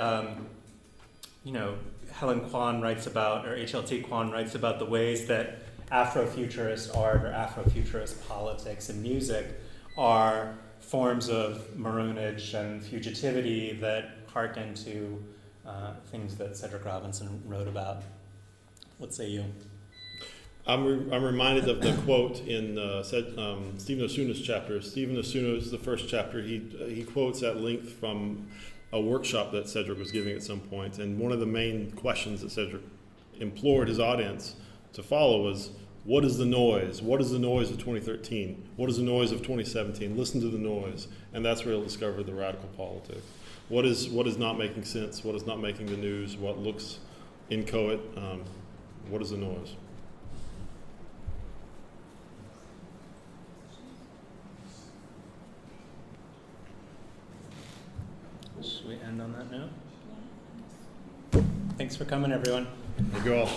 Helen Kwan writes about, or HLT Kwan writes about the ways that Afrofuturist art or Afrofuturist politics and music are forms of maroonage and fugitivity that harken to things that Cedric Robinson wrote about. What say you? I'm reminded of the quote in Stephen Osuna's chapter. Stephen Osuna's the first chapter. He quotes at length from a workshop that Cedric was giving at some point, and one of the main questions that Cedric implored his audience to follow was, what is the noise? What is the noise of 2013? What is the noise of 2017? Listen to the noise. And that's where he'll discover the radical politics. What is not making sense? What is not making the news? What looks inchoate? What is the noise? Should we end on that note? Thanks for coming, everyone. Thank you all.